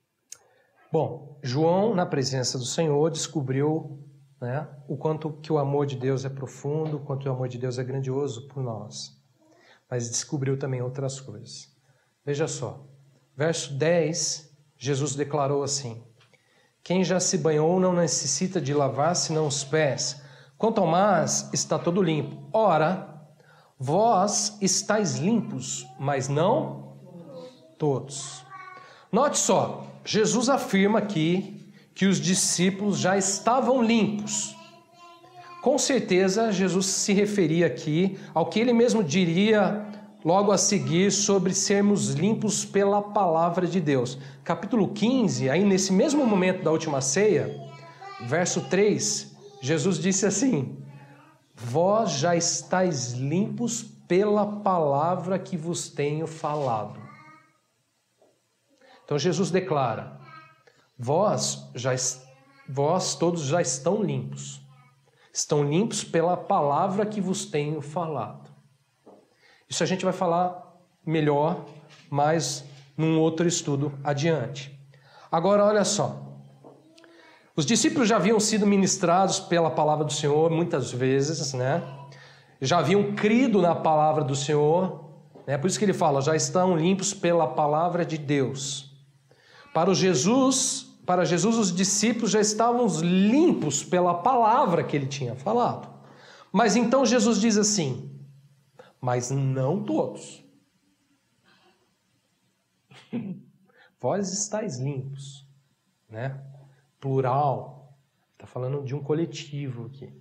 Bom, João, na presença do Senhor, descobriu, né, o quanto que o amor de Deus é profundo, o quanto o amor de Deus é grandioso por nós. Mas descobriu também outras coisas. Veja só, verso 10, Jesus declarou assim: quem já se banhou não necessita de lavar senão os pés, quanto ao mais está todo limpo. Ora, vós estáis limpos, mas não todos. Note só, Jesus afirma aqui que os discípulos já estavam limpos. Com certeza, Jesus se referia aqui ao que ele mesmo diria logo a seguir sobre sermos limpos pela palavra de Deus. Capítulo 15, aí nesse mesmo momento da última ceia, verso 3, Jesus disse assim: vós já estáis limpos pela palavra que vos tenho falado. Então Jesus declara: vós todos já estão limpos. Estão limpos pela palavra que vos tenho falado. Isso a gente vai falar melhor, mas num outro estudo adiante. Agora, olha só. Os discípulos já haviam sido ministrados pela palavra do Senhor muitas vezes, né? Já haviam crido na palavra do Senhor, né? Por isso que ele fala: já estão limpos pela palavra de Deus. Para Jesus, os discípulos já estavam limpos pela palavra que ele tinha falado. Mas então Jesus diz assim: mas não todos. Vós estáis limpos, né? Plural. Está falando de um coletivo aqui.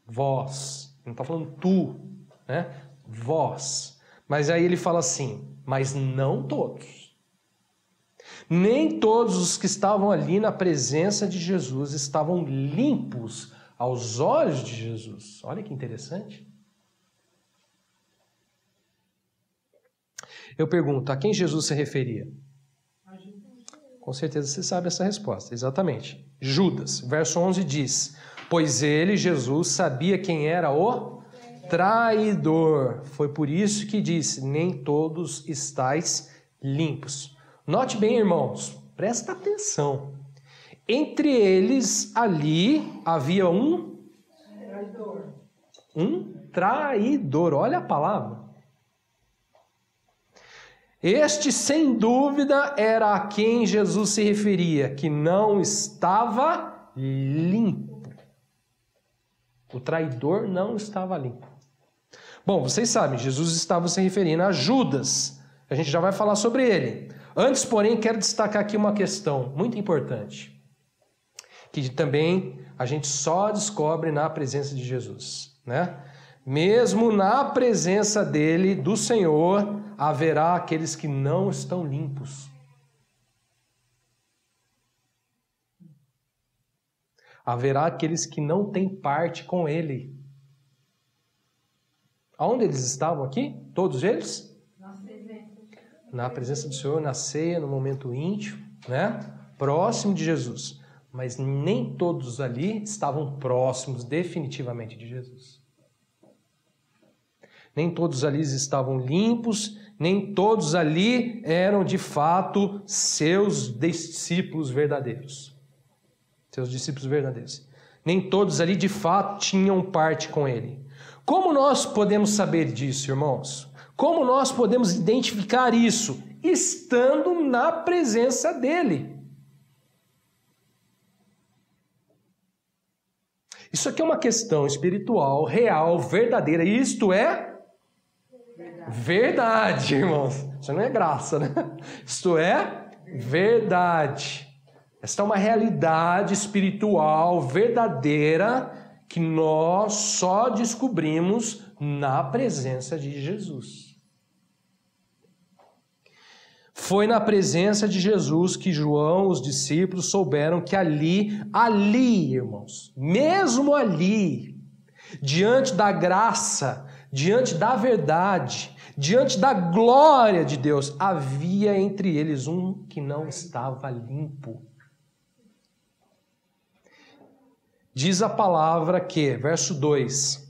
Vós. Não está falando tu, né? Vós. Mas aí ele fala assim: mas não todos. Nem todos os que estavam ali na presença de Jesus estavam limpos aos olhos de Jesus. Olha que interessante. Eu pergunto, a quem Jesus se referia? Com certeza você sabe essa resposta, exatamente. Judas, verso 11 diz: pois ele, Jesus, sabia quem era o traidor. Foi por isso que disse: nem todos estáis limpos. Note bem, irmãos, presta atenção. Entre eles ali havia um traidor. Um traidor, olha a palavra. Este, sem dúvida, era a quem Jesus se referia, que não estava limpo. O traidor não estava limpo. Bom, vocês sabem, Jesus estava se referindo a Judas. A gente já vai falar sobre ele. Antes, porém, quero destacar aqui uma questão muito importante, que também a gente só descobre na presença de Jesus, né? Mesmo na presença dele, do Senhor, haverá aqueles que não estão limpos. Haverá aqueles que não têm parte com ele. Aonde eles estavam aqui? Todos eles? Na presença do Senhor, na ceia, no momento íntimo, né? Próximo de Jesus. Mas nem todos ali estavam próximos definitivamente de Jesus. Nem todos ali estavam limpos, nem todos ali eram de fato seus discípulos verdadeiros. Seus discípulos verdadeiros. Nem todos ali de fato tinham parte com ele. Como nós podemos saber disso, irmãos? Como nós podemos identificar isso? estando na presença dele. Isso aqui é uma questão espiritual, real, verdadeira. E isto é verdade, irmãos. Isso não é graça, né? Isto é verdade. Esta é uma realidade espiritual verdadeira que nós só descobrimos na presença de Jesus. Foi na presença de Jesus que João, os discípulos, souberam que ali, irmãos, mesmo ali, diante da graça, diante da verdade, diante da glória de Deus, havia entre eles um que não estava limpo. Diz a palavra que, verso 2,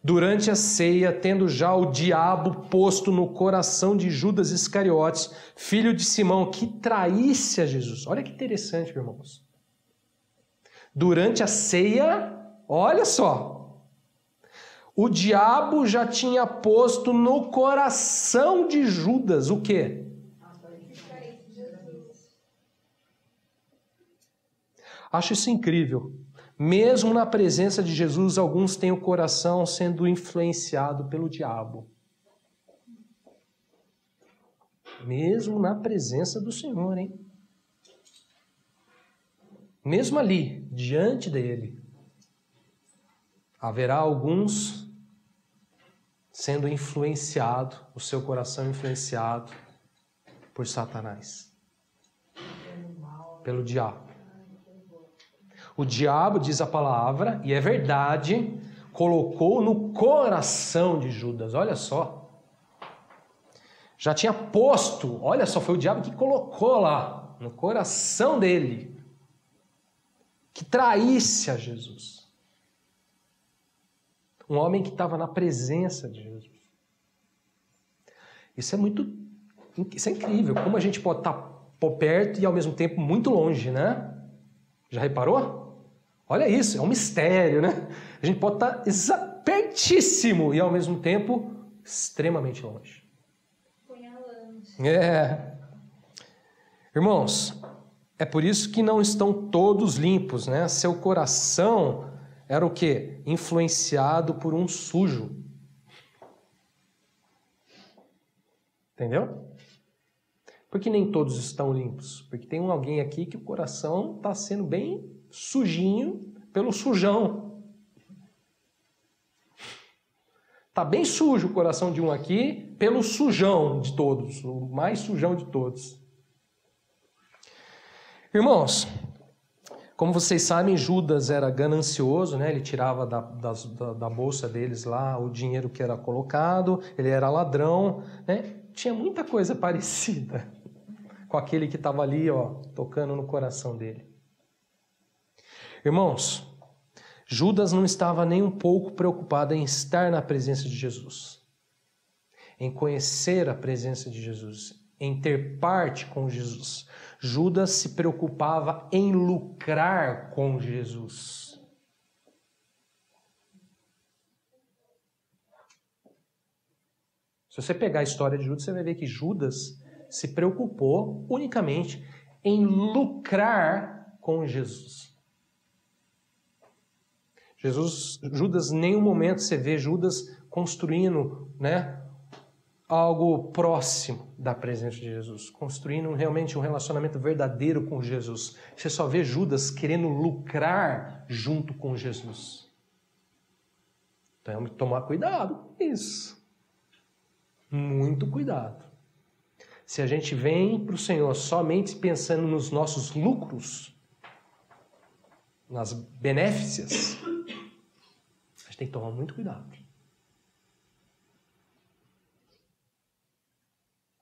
durante a ceia, tendo já o diabo posto no coração de Judas Iscariotes, filho de Simão, que traísse a Jesus. Olha que interessante, irmãos. Durante a ceia, olha só, o diabo já tinha posto no coração de Judas o quê? Acho isso incrível. Mesmo na presença de Jesus, alguns têm o coração sendo influenciado pelo diabo. Mesmo na presença do Senhor, hein? Mesmo ali, diante dele, haverá alguns sendo influenciado, o seu coração influenciado por Satanás, pelo diabo. O diabo, diz a palavra, e é verdade, colocou no coração de Judas, olha só. Já tinha posto, olha só, foi o diabo que colocou lá, no coração dele, que traísse a Jesus. Um homem que estava na presença de Jesus. Isso é incrível, como a gente pode estar por perto e ao mesmo tempo muito longe, né? Já reparou? Olha isso, é um mistério, né? A gente pode estar pertíssimo e ao mesmo tempo extremamente longe. Põe a lanche. Irmãos, é por isso que não estão todos limpos, né? Seu coração era o quê? Influenciado por um sujo. Entendeu? Por que nem todos estão limpos? Porque tem alguém aqui que o coração está sendo bem sujinho pelo sujão. Está bem sujo o coração de um aqui pelo sujão de todos, o mais sujão de todos. Irmãos, como vocês sabem, Judas era ganancioso, né? Ele tirava da bolsa deles lá o dinheiro que era colocado, ele era ladrão, né? Tinha muita coisa parecida com aquele que estava ali, tocando no coração dele. Irmãos, Judas não estava nem um pouco preocupado em estar na presença de Jesus, em conhecer a presença de Jesus, em ter parte com Jesus. Judas se preocupava em lucrar com Jesus. Se você pegar a história de Judas, você vai ver que Judas se preocupou unicamente em lucrar com Jesus. Judas, em nenhum momento você vê Judas construindo, né, algo próximo da presença de Jesus, construindo realmente um relacionamento verdadeiro com Jesus. Você só vê Judas querendo lucrar junto com Jesus. Então, temos que tomar cuidado com isso. Muito cuidado. Se a gente vem para o Senhor somente pensando nos nossos lucros, nas benéficias, a gente tem que tomar muito cuidado.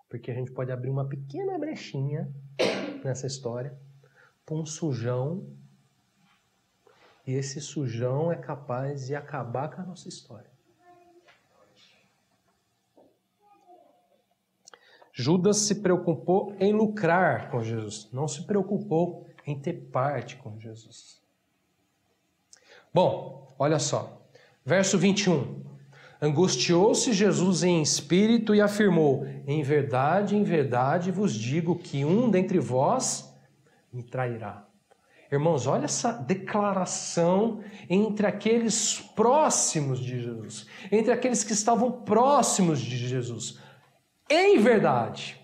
Porque a gente pode abrir uma pequena brechinha nessa história para um sujão, e esse sujão é capaz de acabar com a nossa história. Judas se preocupou em lucrar com Jesus, não se preocupou em ter parte com Jesus. Bom, olha só, verso 21. Angustiou-se Jesus em espírito e afirmou: em verdade vos digo que um dentre vós me trairá. Irmãos, olha essa declaração entre aqueles próximos de Jesus, entre aqueles que estavam próximos de Jesus. Em verdade,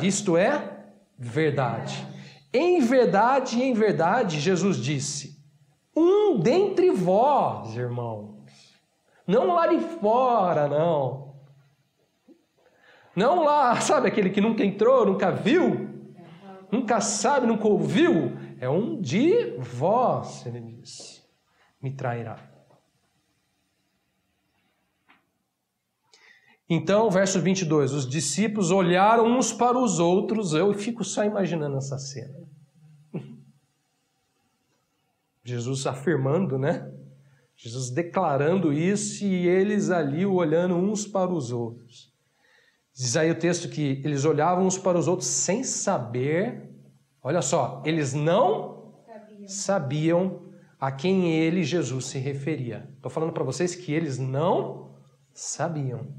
isto é verdade. Em verdade, Jesus disse: um dentre vós, irmão. Não lá de fora, não. Não lá, sabe, aquele que nunca entrou, nunca viu, nunca sabe, nunca ouviu. É um de vós, ele diz, me trairá. Então, verso 22, os discípulos olharam uns para os outros, eu fico só imaginando essa cena. Jesus afirmando, né? Jesus declarando isso e eles ali olhando uns para os outros. Diz aí o texto que eles olhavam uns para os outros sem saber, olha só, eles não sabiam a quem ele, Jesus, se referia. Estou falando para vocês que eles não sabiam.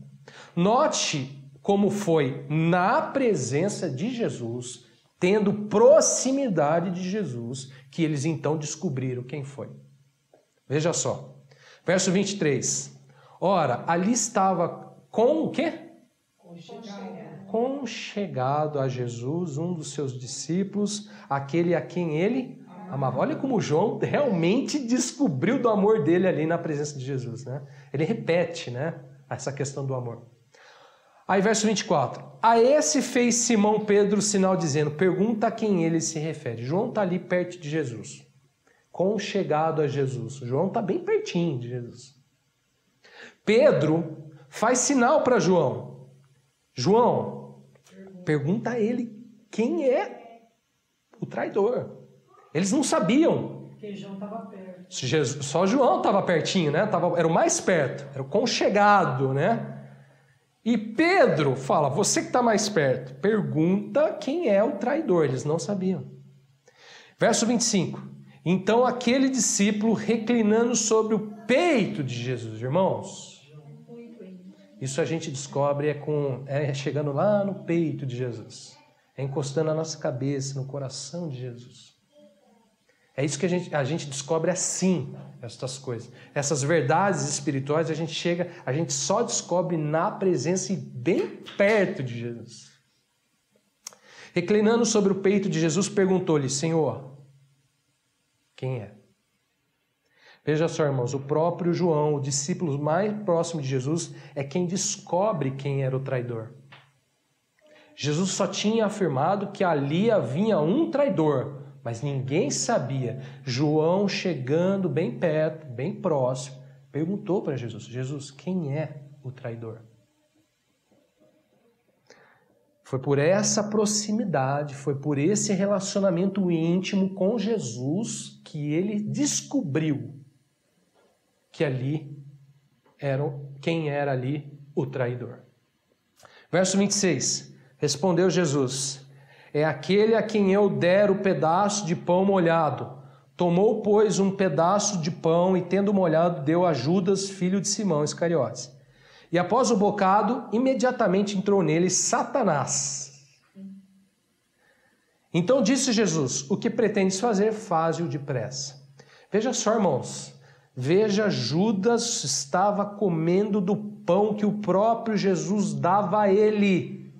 Note como foi na presença de Jesus, tendo proximidade de Jesus, que eles então descobriram quem foi. Veja só, verso 23. Ora, ali estava com o quê? Conchegado a Jesus, um dos seus discípulos, aquele a quem ele amava. Olha como João realmente descobriu do amor dele ali na presença de Jesus, né? Ele repete, né, essa questão do amor. Aí, verso 24. A esse fez Simão Pedro sinal dizendo, pergunta a quem ele se refere. João está ali perto de Jesus. Conchegado a Jesus. João está bem pertinho de Jesus. Pedro faz sinal para João. João, pergunta a ele quem é o traidor. Eles não sabiam. Porque João estava perto. Só João estava pertinho, né? Era o mais perto, era o conchegado, né? E Pedro fala, você que está mais perto, pergunta quem é o traidor. Eles não sabiam. Verso 25. Então aquele discípulo reclinando sobre o peito de Jesus, irmãos. Isso a gente descobre chegando lá no peito de Jesus. É encostando a nossa cabeça no coração de Jesus. É isso que a gente descobre assim, essas coisas. Essas verdades espirituais a gente só descobre na presença e bem perto de Jesus. Reclinando sobre o peito de Jesus, perguntou-lhe, Senhor, quem é? Veja só, irmãos, o próprio João, o discípulo mais próximo de Jesus, é quem descobre quem era o traidor. Jesus só tinha afirmado que ali havia um traidor, mas ninguém sabia. João, chegando bem perto, bem próximo, perguntou para Jesus, Jesus, quem é o traidor? Foi por essa proximidade, foi por esse relacionamento íntimo com Jesus que ele descobriu que ali quem era ali o traidor. Verso 26, respondeu Jesus, é aquele a quem eu der o pedaço de pão molhado. Tomou, pois, um pedaço de pão e, tendo molhado, deu a Judas, filho de Simão Iscariotes. E após o bocado, imediatamente entrou nele Satanás. Então disse Jesus, o que pretendes fazer, faze-o depressa. Veja só, irmãos, veja, Judas estava comendo do pão que o próprio Jesus dava a ele.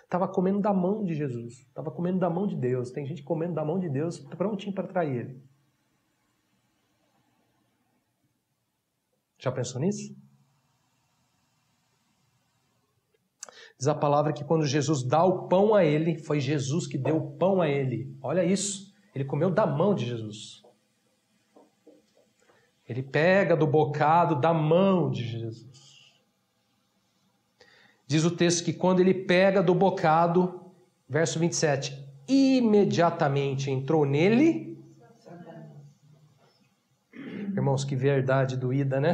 Estava comendo da mão de Jesus, estava comendo da mão de Deus. Tem gente comendo da mão de Deus, prontinho para trair ele. Já pensou nisso? Diz a palavra que quando Jesus dá o pão a ele, foi Jesus que deu o pão a ele. Olha isso, ele comeu da mão de Jesus. Ele pega do bocado da mão de Jesus. Diz o texto que quando ele pega do bocado, verso 27, imediatamente entrou nele. Irmãos, que verdade doída, né?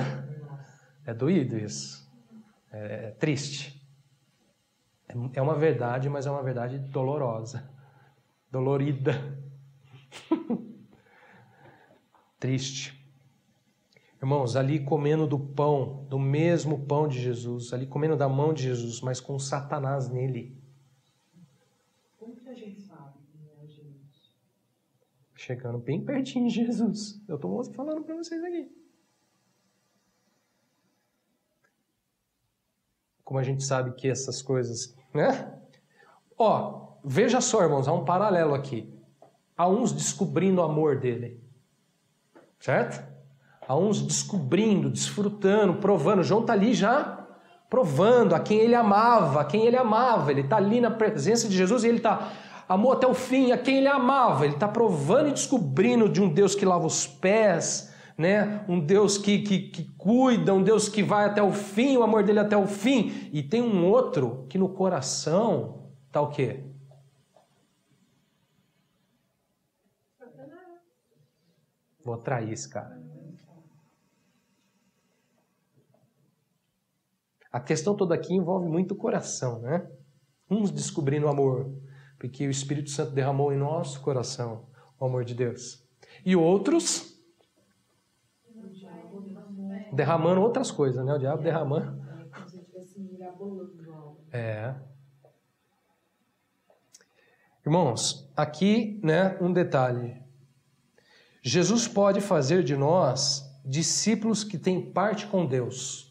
É doído isso. É triste. É uma verdade, mas é uma verdade dolorosa. Dolorida. Triste. Irmãos, ali comendo do pão, do mesmo pão de Jesus, ali comendo da mão de Jesus, mas com Satanás nele. Como que a gente sabe quem é Jesus? Chegando bem pertinho de Jesus. Eu estou falando para vocês aqui. Como a gente sabe que essas coisas, né? Ó, veja só, irmãos, há um paralelo aqui. Há uns descobrindo o amor dele. Certo? Há uns descobrindo, desfrutando, provando. João está ali já provando a quem ele amava, a quem ele amava. Ele está ali na presença de Jesus e ele amou até o fim a quem ele amava. Ele está provando e descobrindo de um Deus que lava os pés, né? Um Deus que cuida, um Deus que vai até o fim, o amor dele até o fim. E tem um outro que no coração está o quê? Vou trair esse cara. A questão toda aqui envolve muito o coração, né? Uns descobrindo o amor, porque o Espírito Santo derramou em nosso coração o amor de Deus. E outros derramando outras coisas, né? O diabo derramando. Como se estivesse mirabolando algo. Irmãos, aqui, né, um detalhe. Jesus pode fazer de nós discípulos que têm parte com Deus.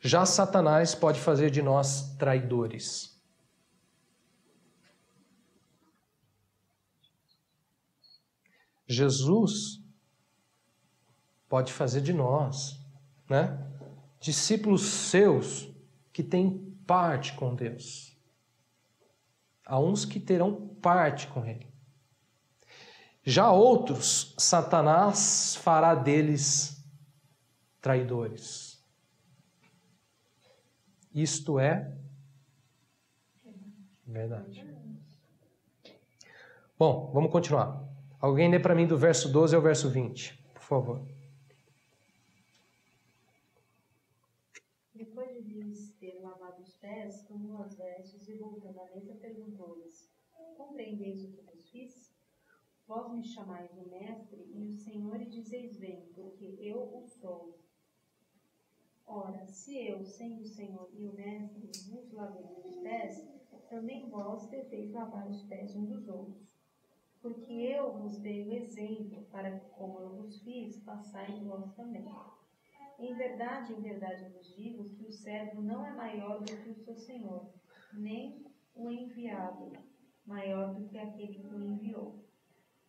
Já Satanás pode fazer de nós traidores. Jesus pode fazer de nós, né, discípulos seus que têm parte com Deus. Há uns que terão parte com Ele. Já outros, Satanás fará deles traidores. Isto é verdade. Bom, vamos continuar. Alguém lê para mim do verso 12 ao verso 20, por favor. Depois de lhes ter lavado os pés, tomou as vestes e, voltando à mesa, perguntou-lhes: Compreendeis o que vos fiz? Vós me chamais o mestre e o Senhor, e dizeis bem, porque eu o sou. Ora, se eu, sendo o Senhor e o mestre, vos lavei os pés, também vós deveis lavar os pés uns dos outros. Porque eu vos dei o exemplo, para que, como eu vos fiz, façais vós também. Em verdade vos digo que o servo não é maior do que o seu senhor, nem o enviado maior do que aquele que o enviou.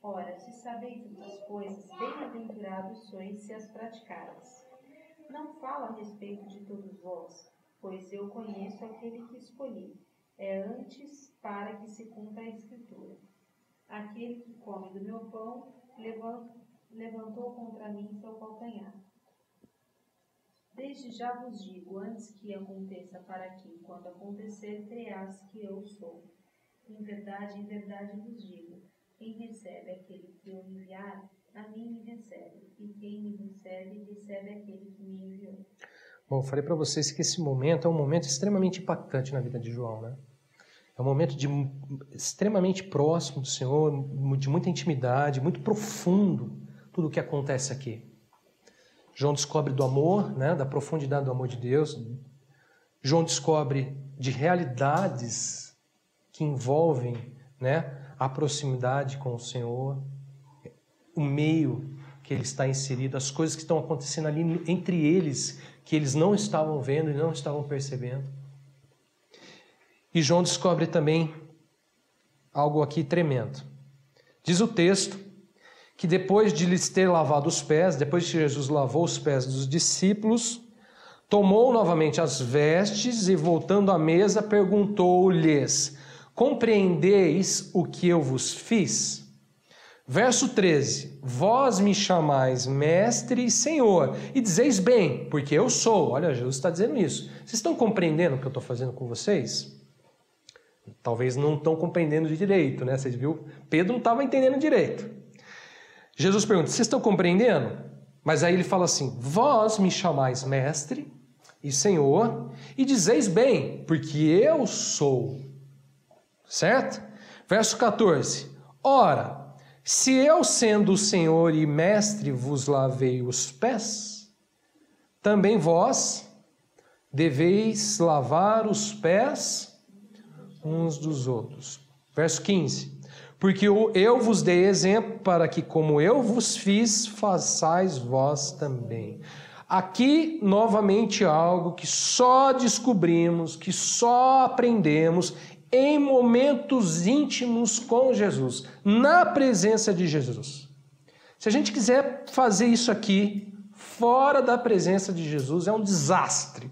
Ora, se sabeis estas coisas, bem-aventurados sois se as praticardes. Não falo a respeito de todos vós, pois eu conheço aquele que escolhi. É antes para que se cumpra a Escritura. Aquele que come do meu pão levantou contra mim seu calcanhar. Desde já vos digo, antes que aconteça, para que, quando acontecer, creais que eu sou. Em verdade vos digo, quem recebe aquele que eu enviar, a mim me recebe, e quem me recebe aquele que me enviou. Bom, eu falei para vocês que esse momento é um momento extremamente impactante na vida de João, né? É um momento extremamente próximo do Senhor, de muita intimidade, muito profundo, tudo o que acontece aqui. João descobre do amor, né, da profundidade do amor de Deus. João descobre de realidades que envolvem, né, a proximidade com o Senhor, o meio que ele está inserido, as coisas que estão acontecendo ali entre eles, que eles não estavam vendo e não estavam percebendo. E João descobre também algo aqui tremendo. Diz o texto que depois de lhes ter lavado os pés, depois que Jesus lavou os pés dos discípulos, tomou novamente as vestes e, voltando à mesa, perguntou-lhes: Compreendeis o que eu vos fiz? Verso 13: Vós me chamais mestre e senhor, e dizeis bem, porque eu sou. Olha, Jesus está dizendo isso. Vocês estão compreendendo o que eu estou fazendo com vocês? Talvez não estão compreendendo direito, né? Vocês viram? Pedro não estava entendendo direito. Jesus pergunta: vocês estão compreendendo? Mas aí ele fala assim: vós me chamais mestre e senhor, e dizeis bem, porque eu sou. Certo? Verso 14: Ora, Se eu, sendo o Senhor e Mestre, vos lavei os pés, também vós deveis lavar os pés uns dos outros. Verso 15. Porque eu vos dei exemplo para que, como eu vos fiz, façais vós também. Aqui, novamente, algo que só descobrimos, que só aprendemos em momentos íntimos com Jesus, na presença de Jesus. Se a gente quiser fazer isso aqui, fora da presença de Jesus, é um desastre.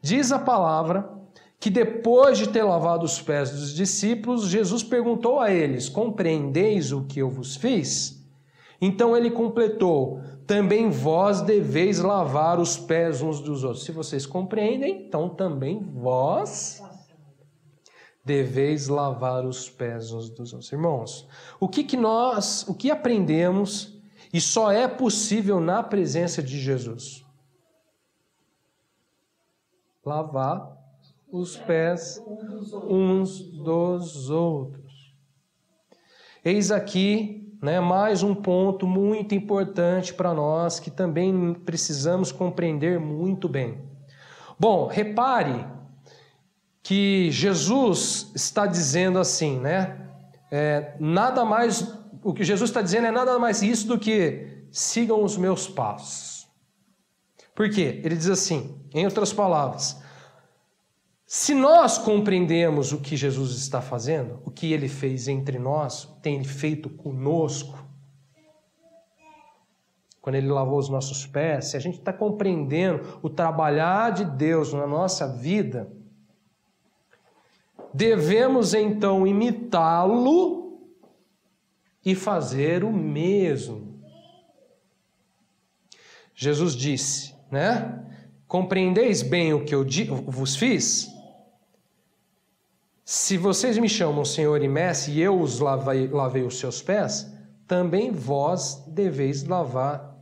Diz a palavra que depois de ter lavado os pés dos discípulos, Jesus perguntou a eles: compreendeis o que eu vos fiz? Então ele completou: também vós deveis lavar os pés uns dos outros. Se vocês compreendem, então também vós deveis lavar os pés uns dos outros. Irmãos, o que aprendemos e só é possível na presença de Jesus? Lavar os pés uns dos outros. Eis aqui, mais um ponto muito importante para nós que também precisamos compreender muito bem. Bom, repare que Jesus está dizendo assim, nada mais, o que Jesus está dizendo é nada mais isso do que sigam os meus passos. Por quê? Ele diz assim, em outras palavras, se nós compreendemos o que Jesus está fazendo, o que ele fez entre nós, tem feito conosco, quando ele lavou os nossos pés, se a gente está compreendendo o trabalhar de Deus na nossa vida, devemos então imitá-lo e fazer o mesmo. Jesus disse, compreendeis bem o que eu vos fiz? Se vocês me chamam Senhor e Mestre e eu os lavei os seus pés, também vós deveis lavar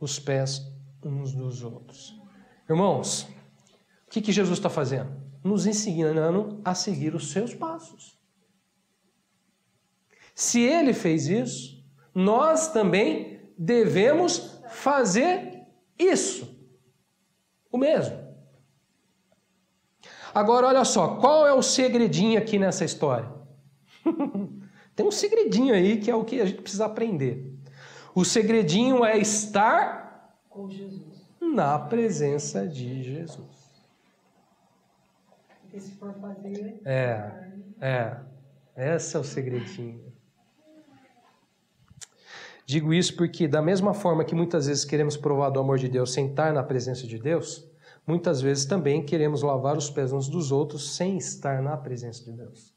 os pés uns dos outros. Irmãos, o que Jesus está fazendo? Nos ensinando a seguir os seus passos. Se ele fez isso, nós também devemos fazer isso. O mesmo. Agora, olha só, qual é o segredinho aqui nessa história? Tem um segredinho aí que é o que a gente precisa aprender. O segredinho é estar com Jesus, na presença de Jesus. Porque se for fazer... Esse é o segredinho. Digo isso porque, da mesma forma que muitas vezes queremos provar do amor de Deus sem estar na presença de Deus, muitas vezes também queremos lavar os pés uns dos outros sem estar na presença de Deus.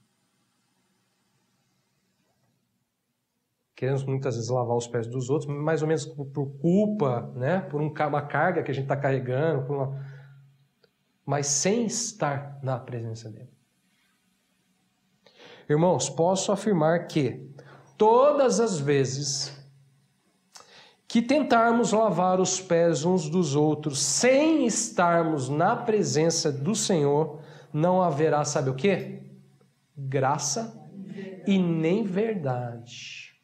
Queremos muitas vezes lavar os pés dos outros, mais ou menos por culpa, por uma carga que a gente está carregando, mas sem estar na presença dele. Irmãos, posso afirmar que todas as vezes que tentarmos lavar os pés uns dos outros sem estarmos na presença do Senhor, não haverá, sabe o quê? Graça e nem verdade.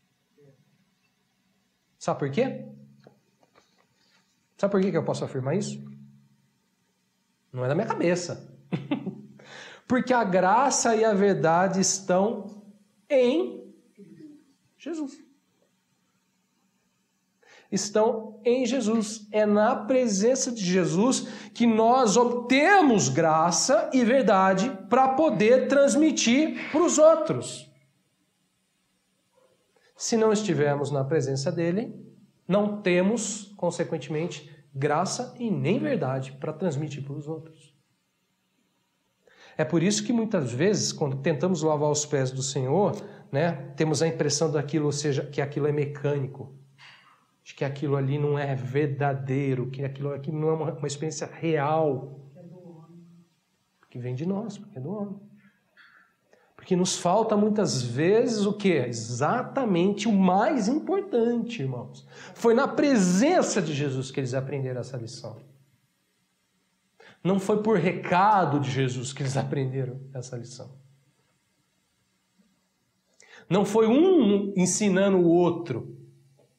Sabe por quê? Sabe por que eu posso afirmar isso? Não é da minha cabeça. Porque a graça e a verdade estão em Jesus. Estão em Jesus. É na presença de Jesus que nós obtemos graça e verdade para poder transmitir para os outros. Se não estivermos na presença dele, não temos, consequentemente, graça e nem verdade para transmitir para os outros. É por isso que muitas vezes, quando tentamos lavar os pés do Senhor, temos a impressão que aquilo é mecânico, de que aquilo ali não é verdadeiro, que aquilo não é uma experiência real, que vem de nós, porque é do homem. Porque nos falta muitas vezes o quê? Exatamente o mais importante, irmãos. Foi na presença de Jesus que eles aprenderam essa lição. Não foi por recado de Jesus que eles aprenderam essa lição. Não foi um ensinando o outro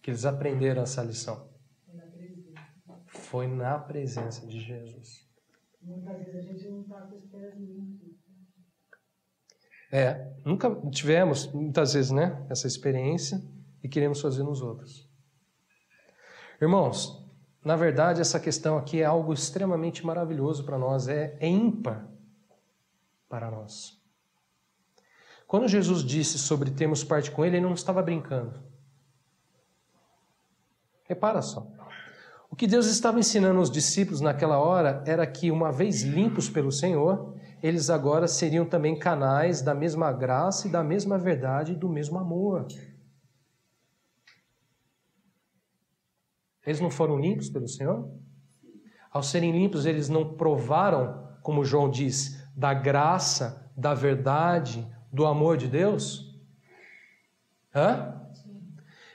que eles aprenderam essa lição. Foi na presença de Jesus. Muitas vezes a gente não está com os pés limpos. Nunca tivemos, muitas vezes, né, essa experiência e queremos fazer nos outros. Irmãos, na verdade, essa questão aqui é algo extremamente maravilhoso para nós, é ímpar para nós. Quando Jesus disse sobre termos parte com Ele, Ele não estava brincando. Repara só. O que Deus estava ensinando aos discípulos naquela hora era que, uma vez limpos pelo Senhor, eles agora seriam também canais da mesma graça e da mesma verdade e do mesmo amor. Eles não foram limpos pelo Senhor? Ao serem limpos, eles não provaram, como João diz, da graça, da verdade, do amor de Deus?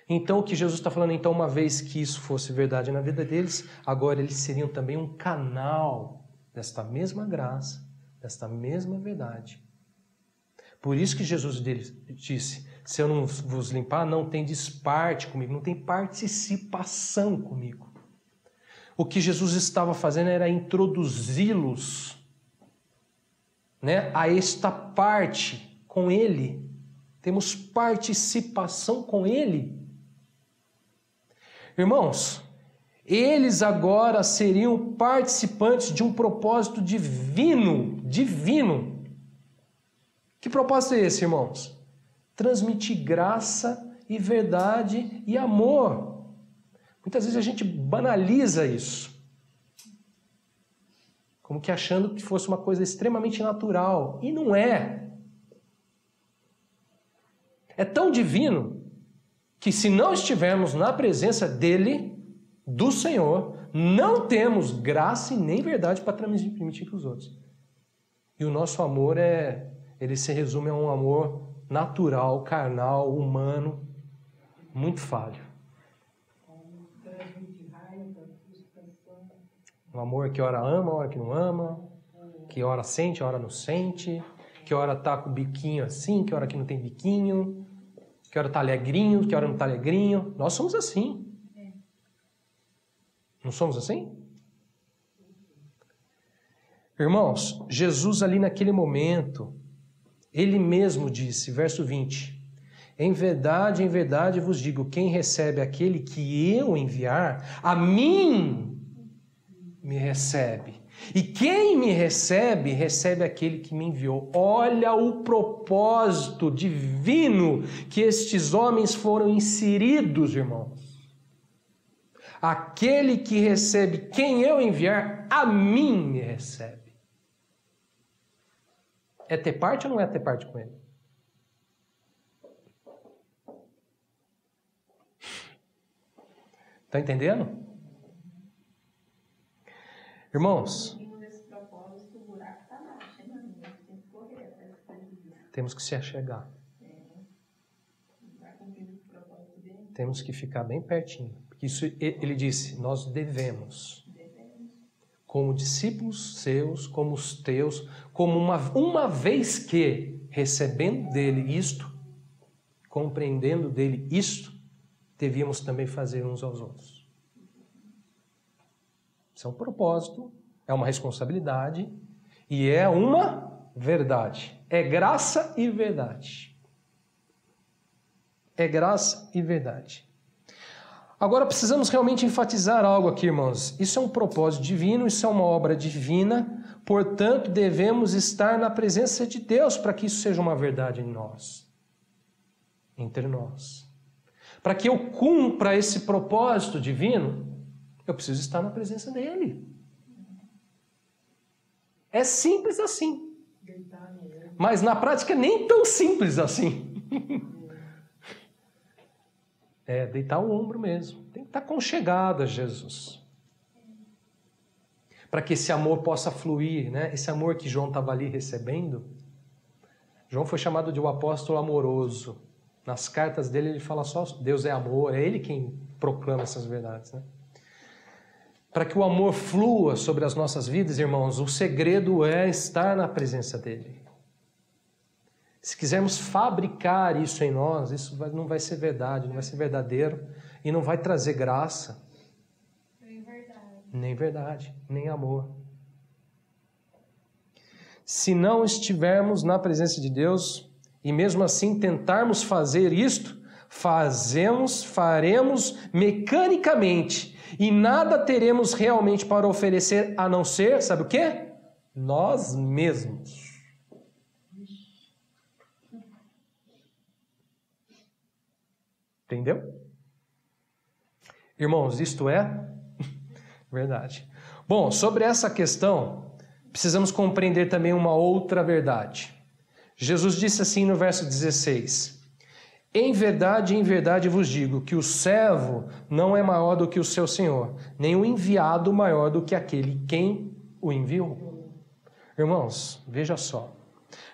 Então, o que Jesus está falando, então, uma vez que isso fosse verdade na vida deles, agora eles seriam também um canal desta mesma graça, desta mesma verdade. Por isso que Jesus disse, se eu não vos limpar, não tendes parte comigo, não tem participação comigo. O que Jesus estava fazendo era introduzi-los, né, a esta parte com Ele. Temos participação com Ele. Irmãos, eles agora seriam participantes de um propósito divino. Que propósito é esse, irmãos? Transmitir graça e verdade e amor. Muitas vezes a gente banaliza isso, como que achando que fosse uma coisa extremamente natural. E não é. É tão divino que, se não estivermos na presença dele, do Senhor, não temos graça e nem verdade para transmitir para os outros. E o nosso amor ele se resume a um amor natural, carnal, humano, muito falho. Um amor que ora ama, ora que não ama, que ora sente, ora não sente, que ora tá com o biquinho assim, que ora que não tem biquinho, que ora tá alegrinho, que ora não tá alegrinho. Nós somos assim. Não somos assim? Irmãos, Jesus ali naquele momento, Ele mesmo disse, verso 20, em verdade vos digo, quem recebe aquele que eu enviar, a mim me recebe. E quem me recebe, recebe aquele que me enviou. Olha o propósito divino que estes homens foram inseridos, irmãos. Aquele que recebe quem eu enviar, a mim me recebe. É ter parte ou não é ter parte com ele? Está entendendo? Irmãos, temos que se achegar. Temos que ficar bem pertinho. Porque isso, ele disse, nós devemos. Como discípulos seus, como os teus, como uma vez que, recebendo dele isto, compreendendo dele isto, devíamos também fazer uns aos outros. Isso é um propósito, é uma responsabilidade e é uma verdade. É graça e verdade. É graça e verdade. Agora precisamos realmente enfatizar algo aqui, irmãos. Isso é um propósito divino, isso é uma obra divina, portanto devemos estar na presença de Deus para que isso seja uma verdade em nós, entre nós. Para que eu cumpra esse propósito divino, eu preciso estar na presença dele. É simples assim. Mas na prática nem tão simples assim. É deitar o ombro mesmo. Tem que estar aconchegado a Jesus. Para que esse amor possa fluir, né? Esse amor que João estava ali recebendo. João foi chamado de o apóstolo amoroso. Nas cartas dele ele fala só Deus é amor, é ele quem proclama essas verdades, né? para que o amor flua sobre as nossas vidas, irmãos, o segredo é estar na presença dele. Se quisermos fabricar isso em nós, isso não vai ser verdade, não vai ser verdadeiro e não vai trazer graça. Nem verdade, nem amor. Se não estivermos na presença de Deus e mesmo assim tentarmos fazer isto, faremos mecanicamente e nada teremos realmente para oferecer a não ser, sabe o quê? Nós mesmos. Entendeu? Irmãos, isto é verdade. Bom, sobre essa questão, precisamos compreender também uma outra verdade. Jesus disse assim no verso 16: em verdade vos digo que o servo não é maior do que o seu senhor, nem o enviado maior do que aquele quem o enviou. Irmãos, veja só.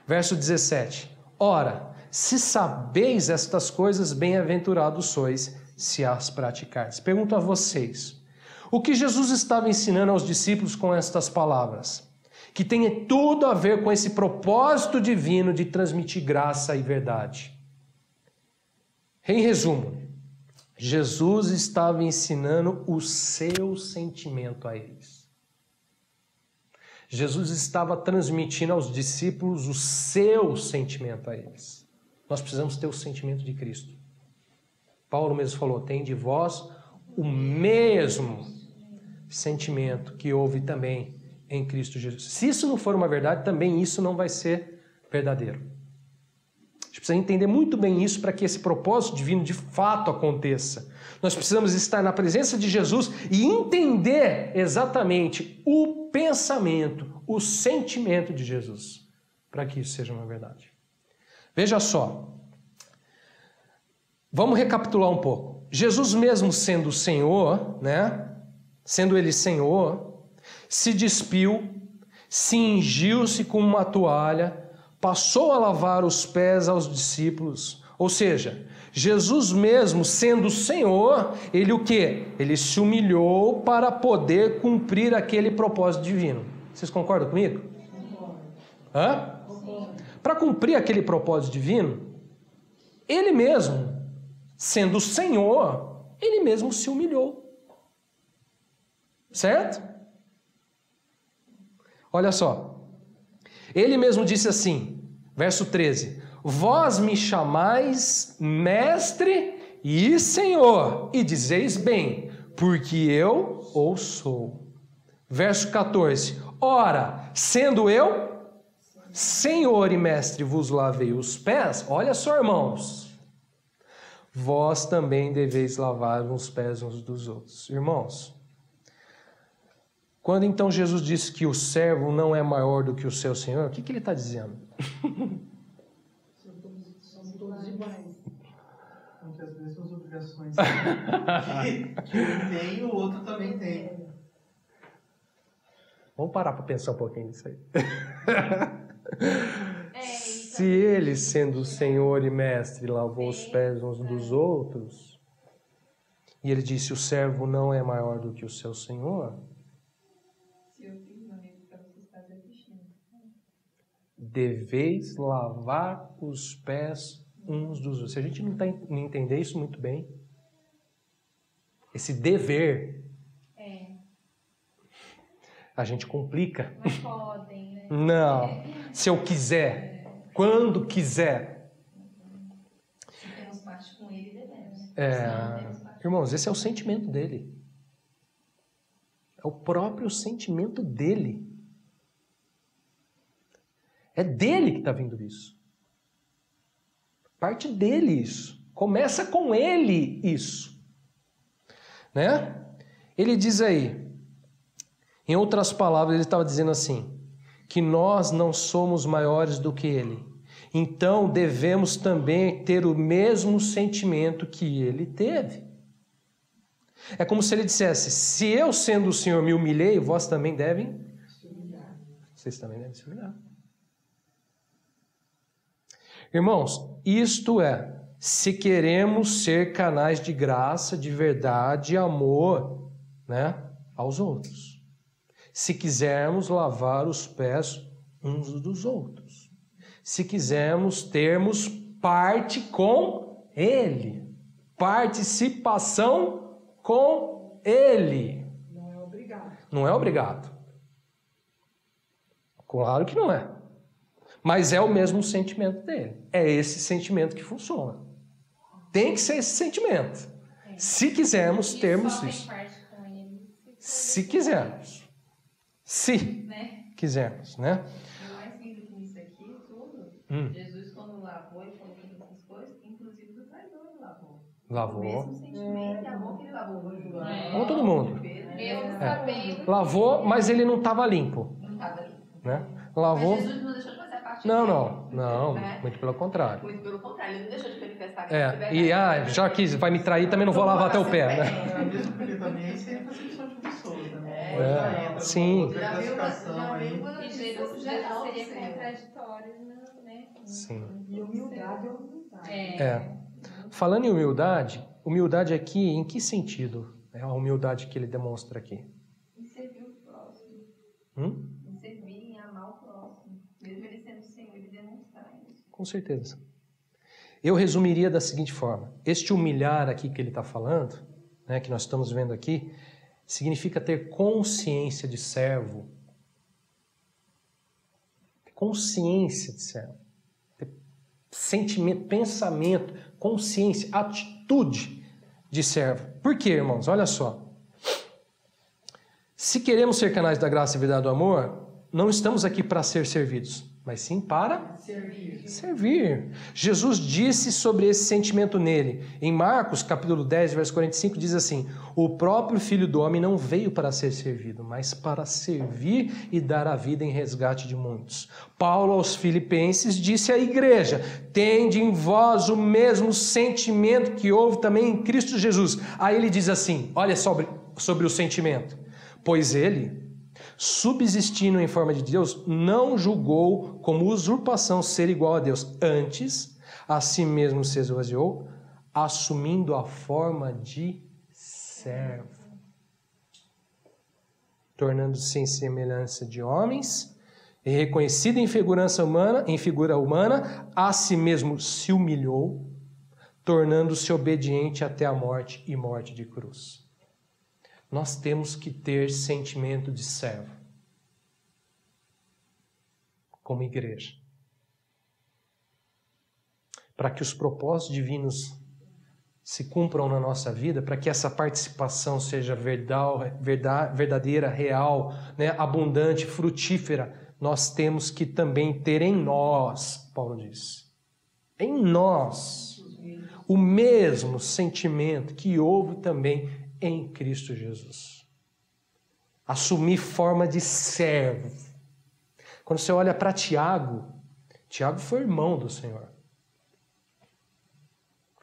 Verso 17: ora, se sabeis estas coisas, bem-aventurados sois, se as praticardes. Pergunto a vocês, o que Jesus estava ensinando aos discípulos com estas palavras? Que tem tudo a ver com esse propósito divino de transmitir graça e verdade. Em resumo, Jesus estava ensinando o seu sentimento a eles. Jesus estava transmitindo aos discípulos o seu sentimento a eles. Nós precisamos ter o sentimento de Cristo. Paulo mesmo falou, tem de vós o mesmo sentimento que houve também em Cristo Jesus. Se isso não for uma verdade, também isso não vai ser verdadeiro. A gente precisa entender muito bem isso para que esse propósito divino de fato aconteça. Nós precisamos estar na presença de Jesus e entender exatamente o pensamento, o sentimento de Jesus, para que isso seja uma verdade. Veja só, vamos recapitular um pouco. Jesus mesmo sendo o Senhor, né? Sendo Ele Senhor, se despiu, cingiu-se com uma toalha, passou a lavar os pés aos discípulos. Ou seja, Jesus mesmo sendo o Senhor, Ele o quê? Ele se humilhou para poder cumprir aquele propósito divino. Vocês concordam comigo? Hã? Para cumprir aquele propósito divino, Ele mesmo, sendo o Senhor, Ele mesmo se humilhou. Certo? Olha só. Ele mesmo disse assim, verso 13: vós me chamais mestre e Senhor, e dizeis bem, porque eu o sou. Verso 14: ora, sendo eu Senhor e mestre, vos lavei os pés. Olha só, irmãos, vós também deveis lavar os pés uns dos outros. Irmãos, quando então Jesus disse que o servo não é maior do que o seu senhor, o que ele está dizendo? Somos todos iguais. Não tem as mesmas obrigações que um tem, o outro também tem. Vamos parar para pensar um pouquinho nisso aí. Se ele, sendo o Senhor e mestre, lavou os pés uns dos outros, e ele disse, o servo não é maior do que o seu senhor, deveis lavar os pés uns dos outros. Se a gente não entender isso muito bem, esse dever, a gente complica. Mas podem, né? Não, se eu quiser, quando quiser. Se temos parte com ele, devemos. Irmãos, esse é o sentimento dele. É o próprio sentimento dele. É dele que está vindo isso. Parte dele isso. Começa com ele isso. Né? Ele diz aí, em outras palavras, ele estava dizendo assim, que nós não somos maiores do que ele. Então devemos também ter o mesmo sentimento que ele teve. É como se ele dissesse, se eu sendo o Senhor me humilhei, vós também devem se humilhar. Vocês também devem se humilhar. Irmãos, isto é, se queremos ser canais de graça, de verdade e amor, né, aos outros. Se quisermos lavar os pés uns dos outros. Se quisermos termos parte com Ele. Participação com Ele. Não é obrigado. Não é obrigado. Claro que não é. Mas é o mesmo sentimento dele. É esse sentimento que funciona. Tem que ser esse sentimento. Se quisermos termos isso. Se quisermos. Se quisermos, né? O mais lindo que nisso aqui, tudo, Jesus quando lavou e falou todas essas coisas, inclusive do traidor ele lavou. Lavou. O mesmo sentimento e amor que ele lavou no João. Lavou todo mundo. Mesmo sabendo. Lavou, mas ele não estava limpo. Não estava ali. Né? Lavou. Mas Jesus não deixou de fazer a parte Não, dele. muito pelo contrário. Muito pelo contrário, ele não deixou de manifestar a E já que vai me trair, também não vou lavar até o pé, né? Mesmo porque também aí seria percepção de pessoas, né? Sim. Outra classificação aí. E Jesus já seria contraditório, né? Sim. E humildade é humildade. Falando em humildade aqui, em que sentido é a humildade que ele demonstra aqui? Em servir o próximo. Em servir, em amar o próximo. Mesmo ele sendo Senhor, ele demonstrar isso. Com certeza. Eu resumiria da seguinte forma. Este humilhar aqui que ele está falando, né, que nós estamos vendo aqui, significa ter consciência de servo. Consciência de servo. Ter sentimento, pensamento, consciência, atitude de servo. Por quê, irmãos? Olha só. Se queremos ser canais da graça e verdade do amor, não estamos aqui para ser servidos, mas sim para servir. Jesus disse sobre esse sentimento nele. Em Marcos, capítulo 10, verso 45, diz assim: o próprio Filho do Homem não veio para ser servido, mas para servir e dar a vida em resgate de muitos. Paulo aos Filipenses disse à igreja: tende em vós o mesmo sentimento que houve também em Cristo Jesus. Aí ele diz assim, olha sobre o sentimento. Pois ele, subsistindo em forma de Deus, não julgou como usurpação ser igual a Deus. Antes, a si mesmo se esvaziou, assumindo a forma de servo, tornando-se em semelhança de homens, e reconhecido em figura humana, a si mesmo se humilhou, tornando-se obediente até a morte e morte de cruz. Nós temos que ter sentimento de servo, como igreja, para que os propósitos divinos se cumpram na nossa vida, para que essa participação seja verdadeira, real, né, abundante, frutífera, nós temos que também ter em nós, Paulo diz, em nós, o mesmo sentimento que houve também em Cristo Jesus. Assumir forma de servo. Quando você olha para Tiago foi irmão do Senhor.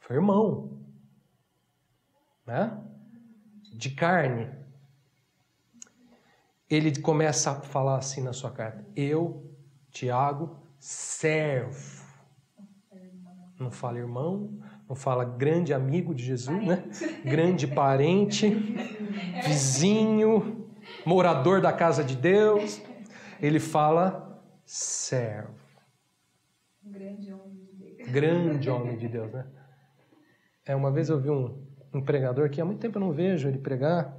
Foi irmão. Né? De carne. Ele começa a falar assim na sua carta: eu, Tiago, servo. Não fala irmão, não fala grande amigo de Jesus, né? Grande parente, vizinho, morador da casa de Deus. Ele fala servo. Grande homem de Deus. Grande homem de Deus, né? Uma vez eu vi um pregador que há muito tempo eu não vejo ele pregar.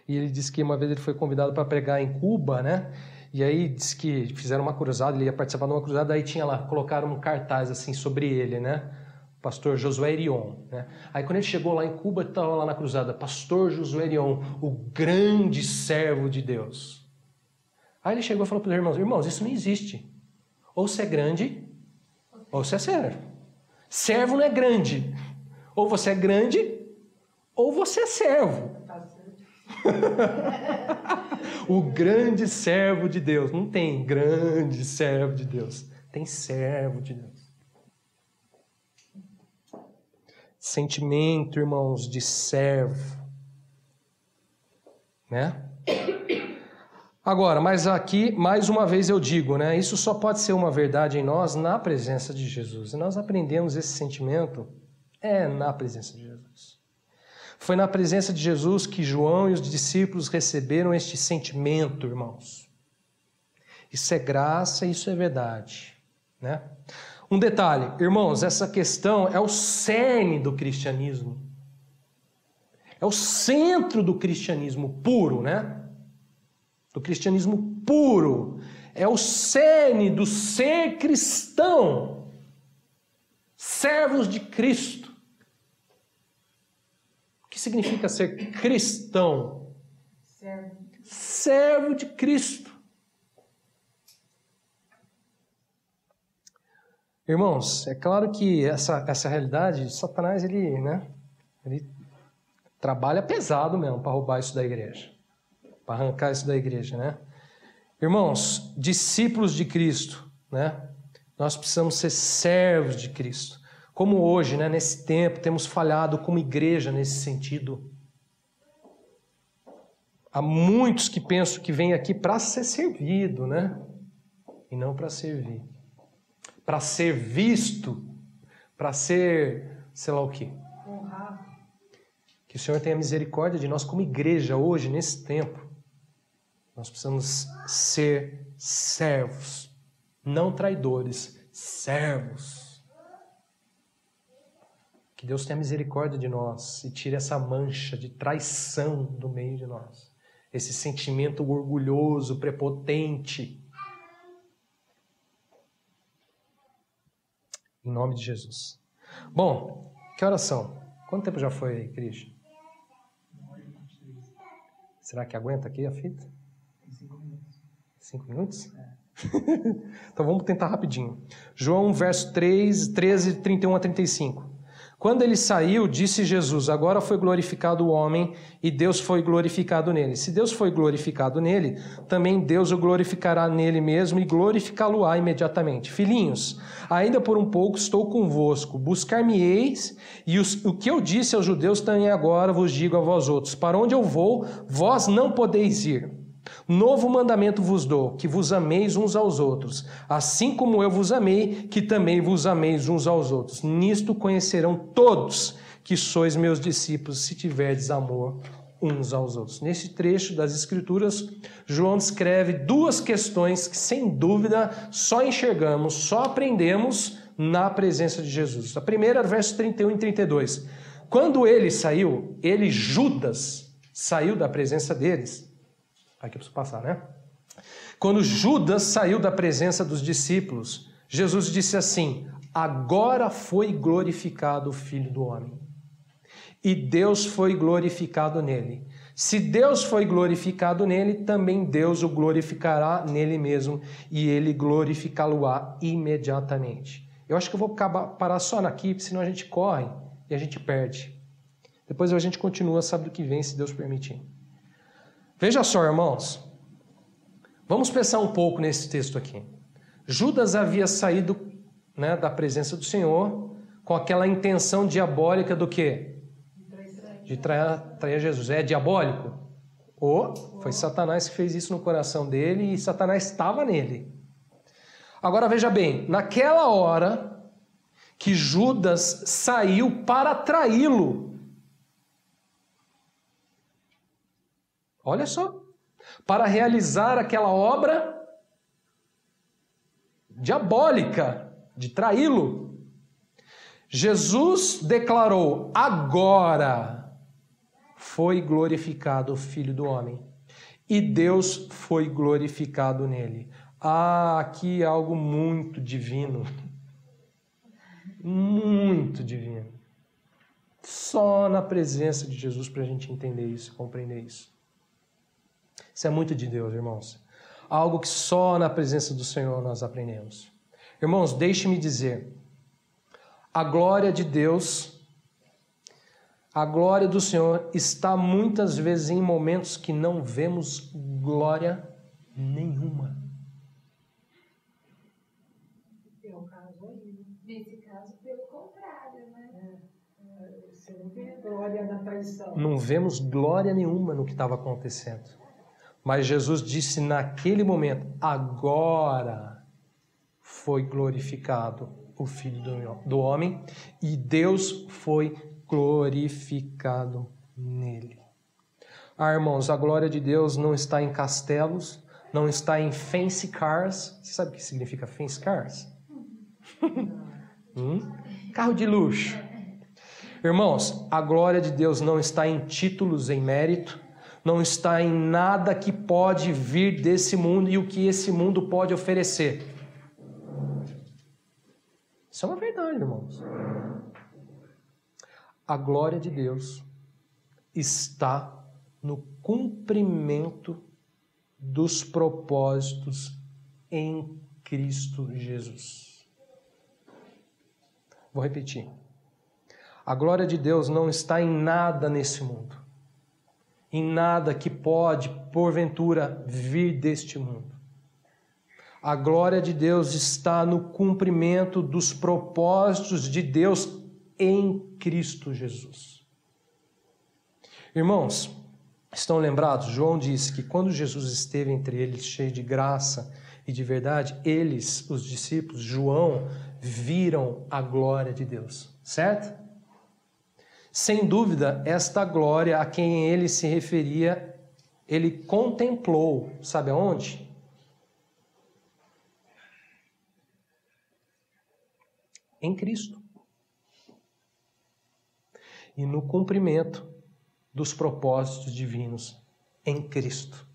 E ele disse que uma vez ele foi convidado para pregar em Cuba, né? E aí disse que fizeram uma cruzada, ele ia participar de uma cruzada, aí tinha lá, colocaram um cartaz assim sobre ele, né? Pastor Josué Erion, né? Aí quando ele chegou lá em Cuba, estava lá na cruzada, Pastor Josué Erion, o grande servo de Deus. Aí ele chegou e falou para os irmãos, isso não existe. Ou você é grande, ou você é servo. Servo não é grande. Ou você é grande, ou você é servo. O grande servo de Deus. Não tem grande servo de Deus. Tem servo de Deus. Sentimento, irmãos, de servo. Né? Agora, mas aqui, mais uma vez eu digo, né? Isso só pode ser uma verdade em nós na presença de Jesus. E nós aprendemos esse sentimento na presença de Jesus. Foi na presença de Jesus que João e os discípulos receberam este sentimento, irmãos. Isso é graça, isso é verdade, né? Um detalhe, irmãos, essa questão é o cerne do cristianismo. É o centro do cristianismo puro, né? Do cristianismo puro. É o cerne do ser cristão. Servos de Cristo. O que significa ser cristão? Servo de Cristo. Irmãos, é claro que essa realidade, Satanás, ele trabalha pesado mesmo para roubar isso da igreja. Para arrancar isso da igreja, né? Irmãos, discípulos de Cristo, né? Nós precisamos ser servos de Cristo. Como hoje, né, nesse tempo, temos falhado como igreja nesse sentido. Há muitos que pensam que vêm aqui para ser servido, né? E não para servir. Para ser visto, para ser, sei lá o quê. Honrado. Que o Senhor tenha misericórdia de nós como igreja hoje, nesse tempo. Nós precisamos ser servos, não traidores, servos. Que Deus tenha misericórdia de nós e tire essa mancha de traição do meio de nós. Esse sentimento orgulhoso, prepotente. Em nome de Jesus. Bom, que oração? Quanto tempo já foi aí, Cristian? Será que aguenta aqui a fita? 5 minutos. 5 minutos? Então vamos tentar rapidinho. João, verso 13, 31 a 35. Quando ele saiu, disse Jesus: agora foi glorificado o homem e Deus foi glorificado nele. Se Deus foi glorificado nele, também Deus o glorificará nele mesmo e glorificá-lo-á imediatamente. Filhinhos, ainda por um pouco estou convosco. Buscar-me-eis, e o que eu disse aos judeus também agora vos digo a vós outros. Para onde eu vou, vós não podeis ir. Novo mandamento vos dou, que vos ameis uns aos outros, assim como eu vos amei, que também vos ameis uns aos outros. Nisto conhecerão todos que sois meus discípulos, se tiverdes amor uns aos outros. Nesse trecho das Escrituras, João descreve duas questões que, sem dúvida, só enxergamos, só aprendemos na presença de Jesus. A primeira, versos 31 e 32. Quando ele saiu, Judas, saiu da presença deles. Aqui eu preciso passar, né? Quando Judas saiu da presença dos discípulos, Jesus disse assim: agora foi glorificado o Filho do Homem. E Deus foi glorificado nele. Se Deus foi glorificado nele, também Deus o glorificará nele mesmo, e ele glorificá-lo-á imediatamente. Eu acho que eu vou parar só aqui, senão a gente corre e a gente perde. Depois a gente continua, sabe do que vem, se Deus permitir. Veja só, irmãos, vamos pensar um pouco nesse texto aqui. Judas havia saído, né, da presença do Senhor com aquela intenção diabólica do quê? De trair Jesus. É diabólico? Ou foi Satanás que fez isso no coração dele e Satanás estava nele. Agora veja bem, naquela hora que Judas saiu para traí-lo, olha só, para realizar aquela obra diabólica de traí-lo, Jesus declarou: agora foi glorificado o Filho do Homem e Deus foi glorificado nele. Ah, aqui é algo muito divino, muito divino. Só na presença de Jesus para a gente entender isso, compreender isso. Isso é muito de Deus, irmãos. Algo que só na presença do Senhor nós aprendemos. Irmãos, deixe-me dizer, a glória de Deus, a glória do Senhor está muitas vezes em momentos que não vemos glória nenhuma. Nesse caso, pelo contrário, né? Você não vê glória na traição. Não vemos glória nenhuma no que estava acontecendo. Mas Jesus disse naquele momento: agora foi glorificado o Filho do Homem e Deus foi glorificado nele. Ah, irmãos, a glória de Deus não está em castelos, não está em fancy cars. Você sabe o que significa fancy cars? Carro de luxo. Irmãos, a glória de Deus não está em títulos, em mérito, não está em nada que pode vir desse mundo e o que esse mundo pode oferecer. Isso é uma verdade, irmãos. A glória de Deus está no cumprimento dos propósitos em Cristo Jesus. Vou repetir. A glória de Deus não está em nada nesse mundo, em nada que pode, porventura, vir deste mundo. A glória de Deus está no cumprimento dos propósitos de Deus em Cristo Jesus. Irmãos, estão lembrados? João disse que quando Jesus esteve entre eles, cheio de graça e de verdade, eles, os discípulos, João, viram a glória de Deus, certo? Sem dúvida, esta glória a quem ele se referia, ele contemplou, sabe aonde? Em Cristo. E no cumprimento dos propósitos divinos em Cristo.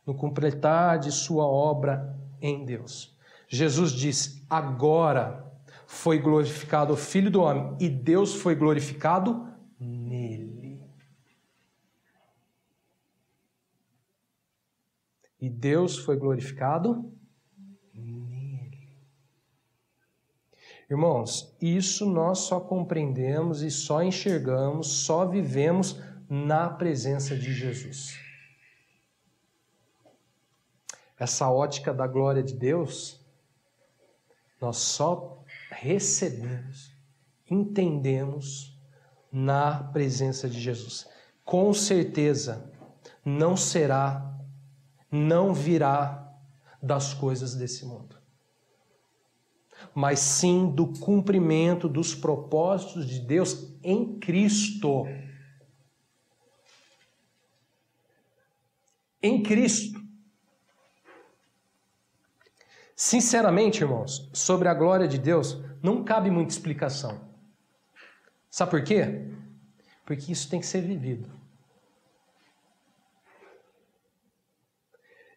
No completar de sua obra em Deus. Jesus disse, agora foi glorificado o Filho do Homem e Deus foi glorificado nele. E Deus foi glorificado nele. Irmãos, isso nós só compreendemos e só enxergamos, só vivemos na presença de Jesus. Essa ótica da glória de Deus, nós só recebemos, entendemos na presença de Jesus. Com certeza não será, não virá das coisas desse mundo, mas sim do cumprimento dos propósitos de Deus em Cristo. Em Cristo. Sinceramente, irmãos, sobre a glória de Deus, não cabe muita explicação. Sabe por quê? Porque isso tem que ser vivido.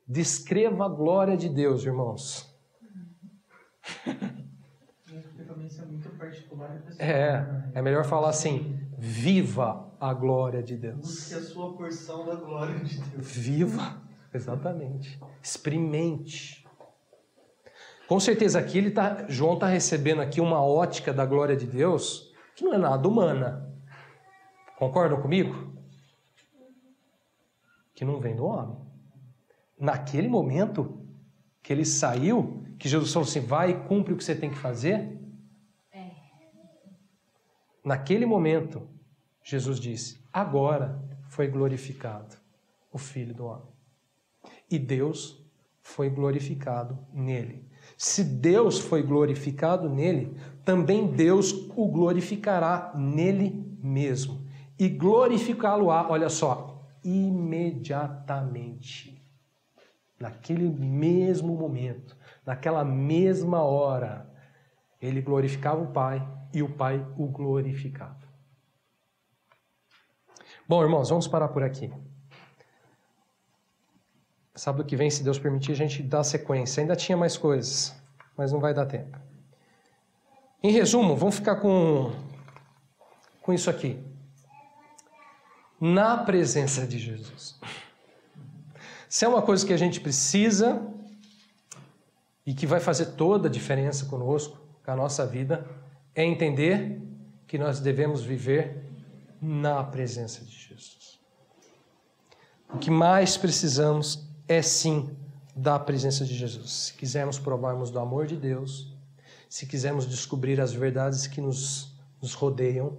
Descreva a glória de Deus, irmãos. Porque também isso é muito particular. É melhor falar assim, viva a glória de Deus. Busque a sua porção da glória de Deus. Viva, exatamente. Experimente. Com certeza aqui João está recebendo aqui uma ótica da glória de Deus que não é nada humana. Concordam comigo? Que não vem do homem. Naquele momento que ele saiu, que Jesus falou assim, vai e cumpre o que você tem que fazer. Naquele momento, Jesus disse, agora foi glorificado o Filho do Homem. E Deus foi glorificado nele. Se Deus foi glorificado nele, também Deus o glorificará nele mesmo. E glorificá-lo-á, olha só, imediatamente. Naquele mesmo momento, naquela mesma hora, ele glorificava o Pai e o Pai o glorificava. Bom, irmãos, vamos parar por aqui. Sábado que vem, se Deus permitir, a gente dá sequência. Ainda tinha mais coisas, mas não vai dar tempo. Em resumo, vamos ficar com isso aqui. Na presença de Jesus. Se é uma coisa que a gente precisa e que vai fazer toda a diferença conosco, com a nossa vida, é entender que nós devemos viver na presença de Jesus. O que mais precisamos é sim da presença de Jesus. Se quisermos provarmos do amor de Deus, se quisermos descobrir as verdades que nos rodeiam,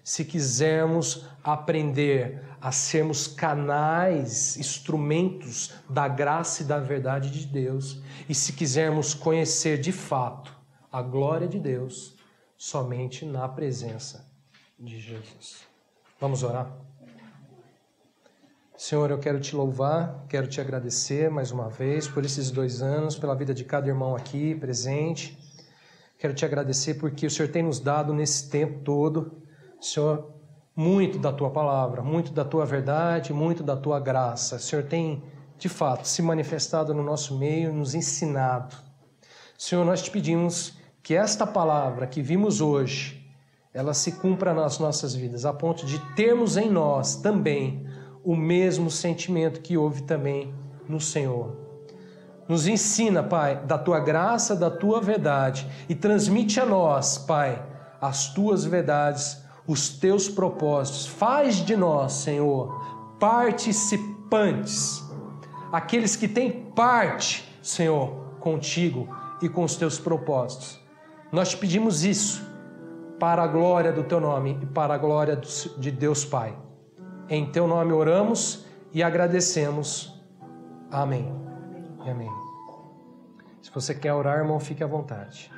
se quisermos aprender a sermos canais, instrumentos da graça e da verdade de Deus, e se quisermos conhecer de fato a glória de Deus, somente na presença de Jesus. Vamos orar? Senhor, eu quero te louvar, quero te agradecer mais uma vez por esses 2 anos, pela vida de cada irmão aqui presente. Quero te agradecer porque o Senhor tem nos dado nesse tempo todo, Senhor, muito da tua palavra, muito da tua verdade, muito da tua graça. O Senhor tem, de fato, se manifestado no nosso meio, nos ensinado. Senhor, nós te pedimos que esta palavra que vimos hoje, ela se cumpra nas nossas vidas, a ponto de termos em nós também o mesmo sentimento que houve também no Senhor. Nos ensina, Pai, da tua graça, da tua verdade e transmite a nós, Pai, as tuas verdades, os teus propósitos. Faz de nós, Senhor, participantes, aqueles que têm parte, Senhor, contigo e com os teus propósitos. Nós te pedimos isso para a glória do teu nome e para a glória de Deus Pai. Em teu nome oramos e agradecemos. Amém. Amém. Se você quer orar, irmão, fique à vontade.